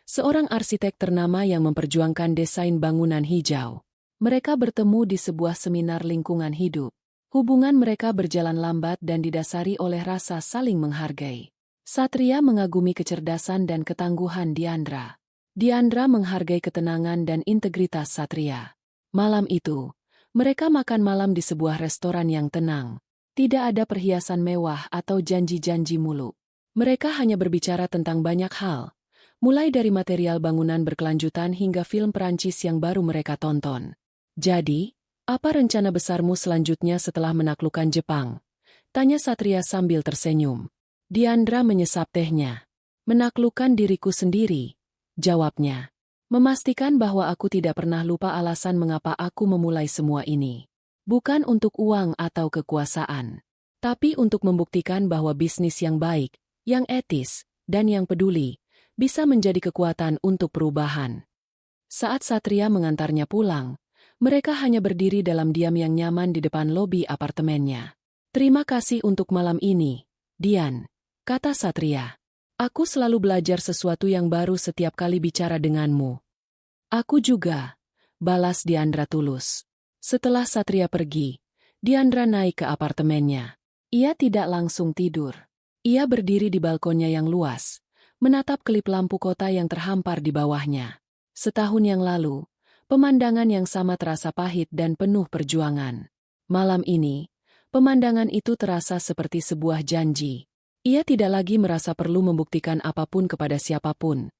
Seorang arsitek ternama yang memperjuangkan desain bangunan hijau. Mereka bertemu di sebuah seminar lingkungan hidup. Hubungan mereka berjalan lambat dan didasari oleh rasa saling menghargai. Satria mengagumi kecerdasan dan ketangguhan Diandra. Diandra menghargai ketenangan dan integritas Satria. Malam itu, mereka makan malam di sebuah restoran yang tenang. Tidak ada perhiasan mewah atau janji-janji muluk. Mereka hanya berbicara tentang banyak hal. Mulai dari material bangunan berkelanjutan hingga film Perancis yang baru mereka tonton. Jadi, apa rencana besarmu selanjutnya setelah menaklukkan Jepang? Tanya Satria sambil tersenyum. Diandra menyesap tehnya. Menaklukkan diriku sendiri, jawabnya. Memastikan bahwa aku tidak pernah lupa alasan mengapa aku memulai semua ini. Bukan untuk uang atau kekuasaan, tapi untuk membuktikan bahwa bisnis yang baik, yang etis, dan yang peduli, bisa menjadi kekuatan untuk perubahan. Saat Satria mengantarnya pulang, mereka hanya berdiri dalam diam yang nyaman di depan lobi apartemennya. Terima kasih untuk malam ini, Dian, kata Satria. Aku selalu belajar sesuatu yang baru setiap kali bicara denganmu. Aku juga, balas Diandra tulus. Setelah Satria pergi, Diandra naik ke apartemennya. Ia tidak langsung tidur. Ia berdiri di balkonnya yang luas, menatap kelip lampu kota yang terhampar di bawahnya. Setahun yang lalu, pemandangan yang sama terasa pahit dan penuh perjuangan. Malam ini, pemandangan itu terasa seperti sebuah janji. Ia tidak lagi merasa perlu membuktikan apapun kepada siapapun,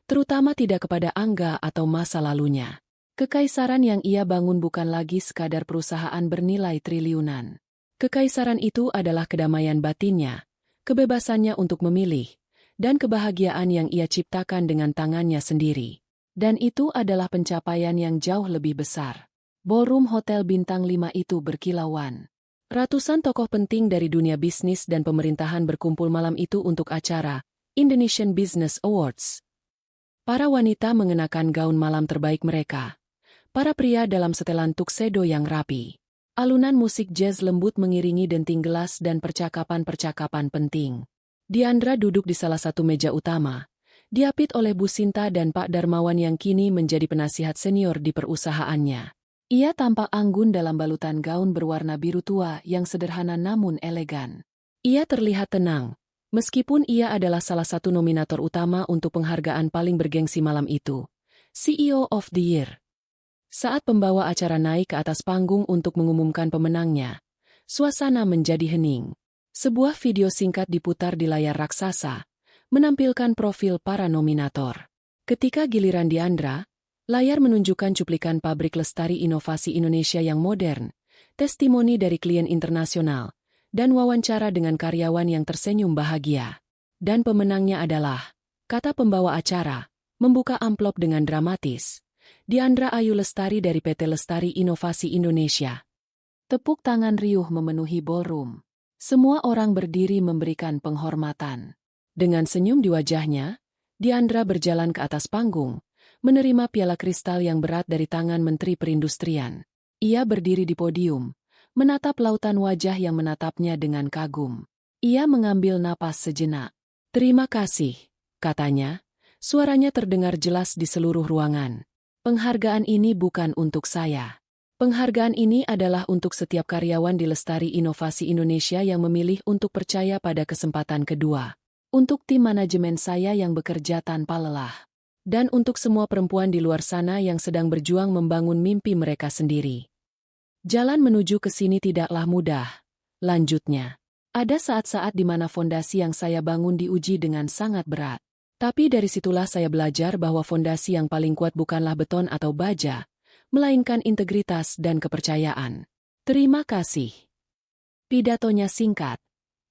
terutama tidak kepada Angga atau masa lalunya. Kekaisaran yang ia bangun bukan lagi sekadar perusahaan bernilai triliunan. Kekaisaran itu adalah kedamaian batinnya, kebebasannya untuk memilih, dan kebahagiaan yang ia ciptakan dengan tangannya sendiri. Dan itu adalah pencapaian yang jauh lebih besar. Ballroom Hotel Bintang 5 itu berkilauan. Ratusan tokoh penting dari dunia bisnis dan pemerintahan berkumpul malam itu untuk acara Indonesian Business Awards. Para wanita mengenakan gaun malam terbaik mereka. Para pria dalam setelan tuxedo yang rapi. Alunan musik jazz lembut mengiringi denting gelas dan percakapan-percakapan penting. Diandra duduk di salah satu meja utama, diapit oleh Bu Sinta dan Pak Darmawan yang kini menjadi penasihat senior di perusahaannya. Ia tampak anggun dalam balutan gaun berwarna biru tua yang sederhana namun elegan. Ia terlihat tenang, meskipun ia adalah salah satu nominator utama untuk penghargaan paling bergengsi malam itu, CEO of the Year. Saat pembawa acara naik ke atas panggung untuk mengumumkan pemenangnya, suasana menjadi hening. Sebuah video singkat diputar di layar raksasa, menampilkan profil para nominator. Ketika giliran Diandra, layar menunjukkan cuplikan pabrik lestari inovasi Indonesia yang modern, testimoni dari klien internasional, dan wawancara dengan karyawan yang tersenyum bahagia. Dan pemenangnya adalah, kata pembawa acara, membuka amplop dengan dramatis, Diandra Ayu Lestari dari PT Lestari Inovasi Indonesia. Tepuk tangan riuh memenuhi ballroom. Semua orang berdiri memberikan penghormatan. Dengan senyum di wajahnya, Diandra berjalan ke atas panggung, menerima piala kristal yang berat dari tangan Menteri Perindustrian. Ia berdiri di podium, menatap lautan wajah yang menatapnya dengan kagum. Ia mengambil napas sejenak. "Terima kasih," katanya. Suaranya terdengar jelas di seluruh ruangan. "Penghargaan ini bukan untuk saya. Penghargaan ini adalah untuk setiap karyawan di Lestari Inovasi Indonesia yang memilih untuk percaya pada kesempatan kedua. Untuk tim manajemen saya yang bekerja tanpa lelah. Dan untuk semua perempuan di luar sana yang sedang berjuang membangun mimpi mereka sendiri. Jalan menuju ke sini tidaklah mudah," lanjutnya. "Ada saat-saat di mana fondasi yang saya bangun diuji dengan sangat berat. Tapi dari situlah saya belajar bahwa fondasi yang paling kuat bukanlah beton atau baja, melainkan integritas dan kepercayaan. Terima kasih." Pidatonya singkat,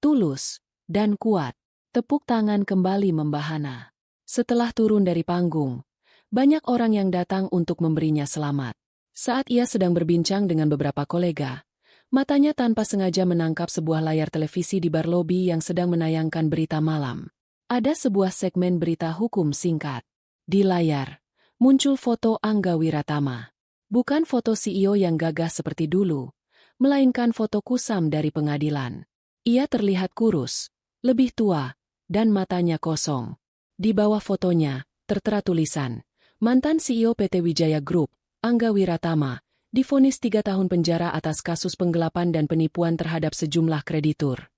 tulus, dan kuat. Tepuk tangan kembali membahana. Setelah turun dari panggung, banyak orang yang datang untuk memberinya selamat. Saat ia sedang berbincang dengan beberapa kolega, matanya tanpa sengaja menangkap sebuah layar televisi di bar lobi yang sedang menayangkan berita malam. Ada sebuah segmen berita hukum singkat. Di layar, muncul foto Angga Wiratama. Bukan foto CEO yang gagah seperti dulu, melainkan foto kusam dari pengadilan. Ia terlihat kurus, lebih tua, dan matanya kosong. Di bawah fotonya, tertera tulisan, mantan CEO PT Wijaya Group, Angga Wiratama, divonis 3 tahun penjara atas kasus penggelapan dan penipuan terhadap sejumlah kreditur.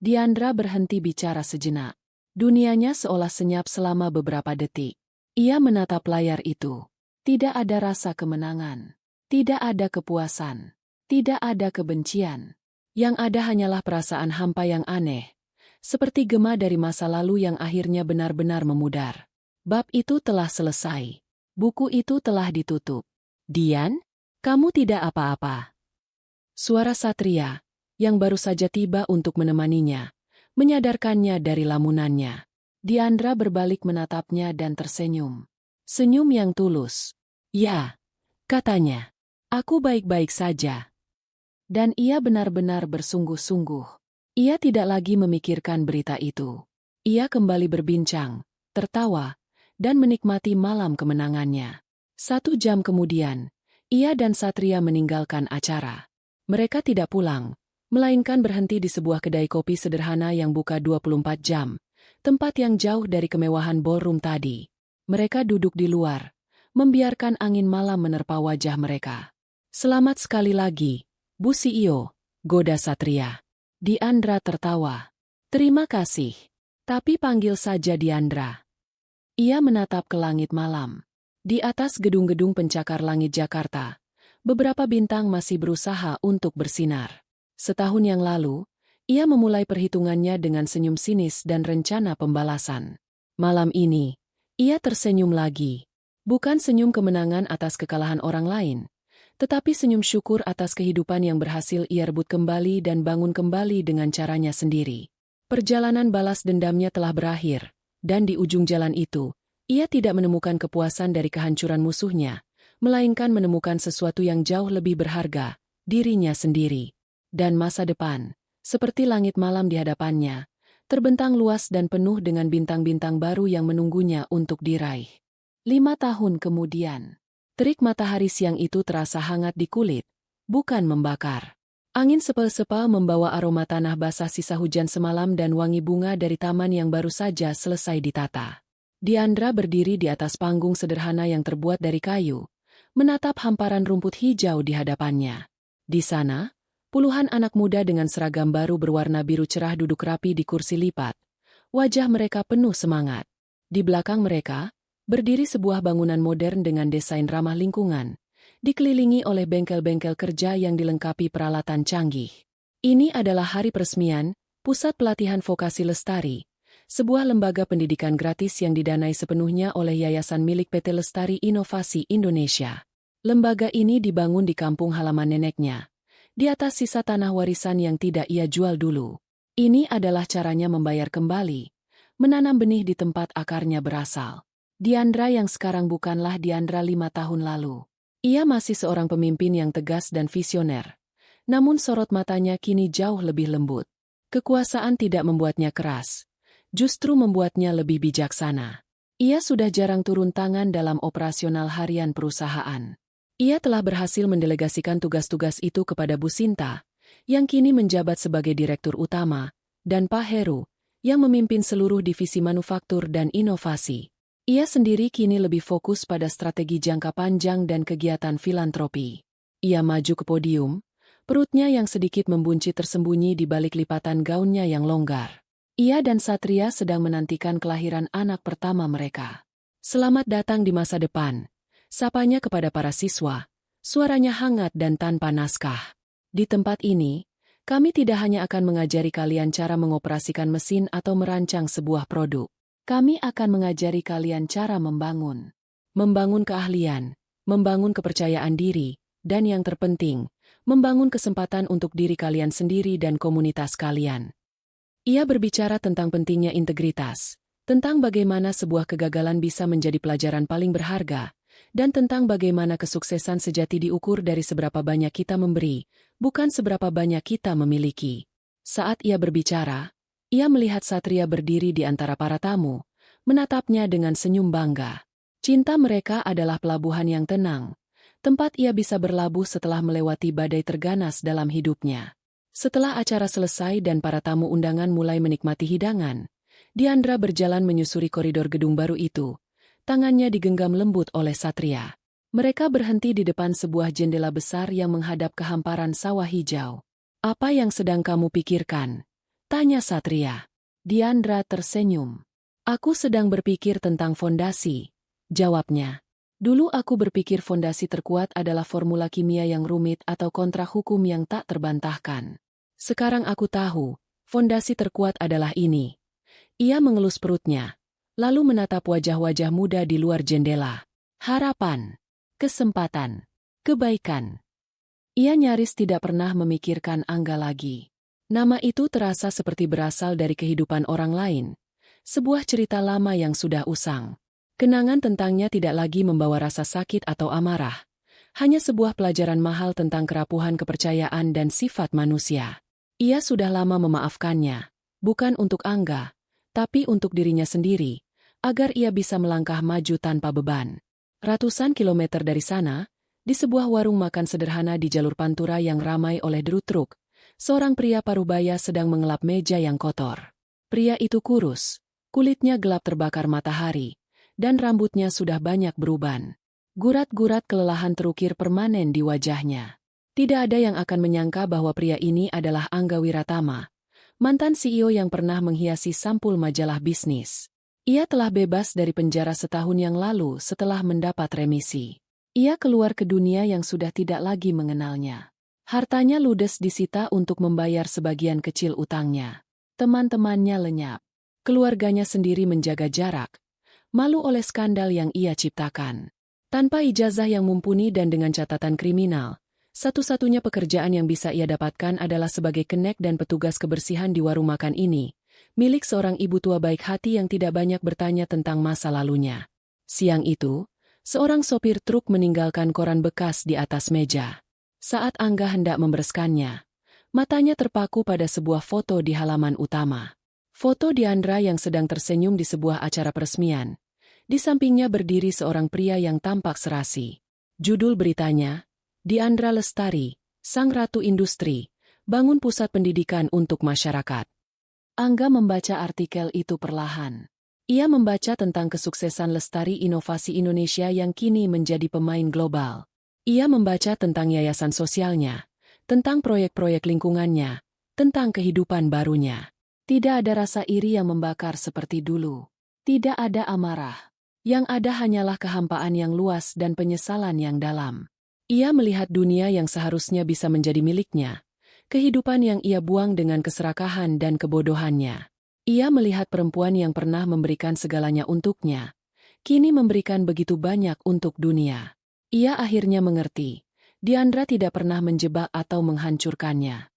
Diandra berhenti bicara sejenak. Dunianya seolah senyap selama beberapa detik. Ia menatap layar itu. Tidak ada rasa kemenangan. Tidak ada kepuasan. Tidak ada kebencian. Yang ada hanyalah perasaan hampa yang aneh. Seperti gema dari masa lalu yang akhirnya benar-benar memudar. Bab itu telah selesai. Buku itu telah ditutup. "Dian, kamu tidak apa-apa." Suara Satria, yang baru saja tiba untuk menemaninya, menyadarkannya dari lamunannya. Diandra berbalik menatapnya dan tersenyum. Senyum yang tulus. "Ya," katanya. "Aku baik-baik saja." Dan ia benar-benar bersungguh-sungguh. Ia tidak lagi memikirkan berita itu. Ia kembali berbincang, tertawa, dan menikmati malam kemenangannya. 1 jam kemudian, ia dan Satria meninggalkan acara. Mereka tidak pulang, melainkan berhenti di sebuah kedai kopi sederhana yang buka 24 jam, tempat yang jauh dari kemewahan ballroom tadi. Mereka duduk di luar, membiarkan angin malam menerpa wajah mereka. "Selamat sekali lagi, Bu CEO," goda Satria. Diandra tertawa. "Terima kasih. Tapi panggil saja Diandra." Ia menatap ke langit malam. Di atas gedung-gedung pencakar langit Jakarta, beberapa bintang masih berusaha untuk bersinar. Setahun yang lalu, ia memulai perhitungannya dengan senyum sinis dan rencana pembalasan. Malam ini, ia tersenyum lagi. Bukan senyum kemenangan atas kekalahan orang lain, tetapi senyum syukur atas kehidupan yang berhasil ia rebut kembali dan bangun kembali dengan caranya sendiri. Perjalanan balas dendamnya telah berakhir, dan di ujung jalan itu, Ia tidak menemukan kepuasan dari kehancuran musuhnya, melainkan menemukan sesuatu yang jauh lebih berharga, dirinya sendiri. Dan masa depan, seperti langit malam di hadapannya, terbentang luas dan penuh dengan bintang-bintang baru yang menunggunya untuk diraih. 5 tahun kemudian, terik matahari siang itu terasa hangat di kulit, bukan membakar. Angin sepel-sepel membawa aroma tanah basah sisa hujan semalam dan wangi bunga dari taman yang baru saja selesai ditata. Diandra berdiri di atas panggung sederhana yang terbuat dari kayu, menatap hamparan rumput hijau di hadapannya. Di sana, puluhan anak muda dengan seragam baru berwarna biru cerah duduk rapi di kursi lipat. Wajah mereka penuh semangat. Di belakang mereka, berdiri sebuah bangunan modern dengan desain ramah lingkungan, dikelilingi oleh bengkel-bengkel kerja yang dilengkapi peralatan canggih. Ini adalah hari peresmian, Pusat Pelatihan Vokasi Lestari, sebuah lembaga pendidikan gratis yang didanai sepenuhnya oleh yayasan milik PT Lestari Inovasi Indonesia. Lembaga ini dibangun di kampung halaman neneknya, di atas sisa tanah warisan yang tidak ia jual dulu. Ini adalah caranya membayar kembali, menanam benih di tempat akarnya berasal. Diandra yang sekarang bukanlah Diandra 5 tahun lalu. Ia masih seorang pemimpin yang tegas dan visioner. Namun sorot matanya kini jauh lebih lembut. Kekuasaan tidak membuatnya keras, justru membuatnya lebih bijaksana. Ia sudah jarang turun tangan dalam operasional harian perusahaan. Ia telah berhasil mendelegasikan tugas-tugas itu kepada Bu Sinta, yang kini menjabat sebagai Direktur Utama, dan Pak Heru, yang memimpin seluruh divisi manufaktur dan inovasi. Ia sendiri kini lebih fokus pada strategi jangka panjang dan kegiatan filantropi. Ia maju ke podium, perutnya yang sedikit membuncit tersembunyi di balik lipatan gaunnya yang longgar. Ia dan Satria sedang menantikan kelahiran anak pertama mereka. Selamat datang di masa depan, sapanya kepada para siswa, suaranya hangat dan tanpa naskah. Di tempat ini, kami tidak hanya akan mengajari kalian cara mengoperasikan mesin atau merancang sebuah produk. Kami akan mengajari kalian cara membangun. Membangun keahlian, membangun kepercayaan diri, dan yang terpenting, membangun kesempatan untuk diri kalian sendiri dan komunitas kalian. Ia berbicara tentang pentingnya integritas, tentang bagaimana sebuah kegagalan bisa menjadi pelajaran paling berharga, dan tentang bagaimana kesuksesan sejati diukur dari seberapa banyak kita memberi, bukan seberapa banyak kita memiliki. Saat ia berbicara, ia melihat Satria berdiri di antara para tamu, menatapnya dengan senyum bangga. Cinta mereka adalah pelabuhan yang tenang, tempat ia bisa berlabuh setelah melewati badai terganas dalam hidupnya. Setelah acara selesai dan para tamu undangan mulai menikmati hidangan, Diandra berjalan menyusuri koridor gedung baru itu. Tangannya digenggam lembut oleh Satria. Mereka berhenti di depan sebuah jendela besar yang menghadap ke hamparan sawah hijau. "Apa yang sedang kamu pikirkan?" tanya Satria. Diandra tersenyum. "Aku sedang berpikir tentang fondasi," jawabnya. "Dulu aku berpikir fondasi terkuat adalah formula kimia yang rumit atau kontrak hukum yang tak terbantahkan. Sekarang aku tahu, fondasi terkuat adalah ini." Ia mengelus perutnya, lalu menatap wajah-wajah muda di luar jendela. Harapan, kesempatan, kebaikan. Ia nyaris tidak pernah memikirkan Angga lagi. Nama itu terasa seperti berasal dari kehidupan orang lain, sebuah cerita lama yang sudah usang. Kenangan tentangnya tidak lagi membawa rasa sakit atau amarah, hanya sebuah pelajaran mahal tentang kerapuhan kepercayaan dan sifat manusia. Ia sudah lama memaafkannya, bukan untuk Angga, tapi untuk dirinya sendiri, agar ia bisa melangkah maju tanpa beban. Ratusan kilometer dari sana, di sebuah warung makan sederhana di jalur Pantura yang ramai oleh deru truk, seorang pria parubaya sedang mengelap meja yang kotor. Pria itu kurus, kulitnya gelap terbakar matahari, dan rambutnya sudah banyak beruban. Gurat-gurat kelelahan terukir permanen di wajahnya. Tidak ada yang akan menyangka bahwa pria ini adalah Angga Wiratama, mantan CEO yang pernah menghiasi sampul majalah bisnis. Ia telah bebas dari penjara setahun yang lalu setelah mendapat remisi. Ia keluar ke dunia yang sudah tidak lagi mengenalnya. Hartanya ludes disita untuk membayar sebagian kecil utangnya. Teman-temannya lenyap. Keluarganya sendiri menjaga jarak, malu oleh skandal yang ia ciptakan. Tanpa ijazah yang mumpuni dan dengan catatan kriminal, satu-satunya pekerjaan yang bisa ia dapatkan adalah sebagai kenek dan petugas kebersihan di warung makan ini, milik seorang ibu tua baik hati yang tidak banyak bertanya tentang masa lalunya. Siang itu, seorang sopir truk meninggalkan koran bekas di atas meja. Saat Angga hendak membereskannya, matanya terpaku pada sebuah foto di halaman utama. Foto Diandra yang sedang tersenyum di sebuah acara peresmian. Di sampingnya berdiri seorang pria yang tampak serasi. Judul beritanya, Diandra Lestari, Sang Ratu Industri, bangun pusat pendidikan untuk masyarakat. Angga membaca artikel itu perlahan. Ia membaca tentang kesuksesan Lestari Inovasi Indonesia yang kini menjadi pemain global. Ia membaca tentang yayasan sosialnya, tentang proyek-proyek lingkungannya, tentang kehidupan barunya. Tidak ada rasa iri yang membakar seperti dulu. Tidak ada amarah. Yang ada hanyalah kehampaan yang luas dan penyesalan yang dalam. Ia melihat dunia yang seharusnya bisa menjadi miliknya, kehidupan yang ia buang dengan keserakahan dan kebodohannya. Ia melihat perempuan yang pernah memberikan segalanya untuknya, kini memberikan begitu banyak untuk dunia. Ia akhirnya mengerti, Diandra tidak pernah menjebak atau menghancurkannya.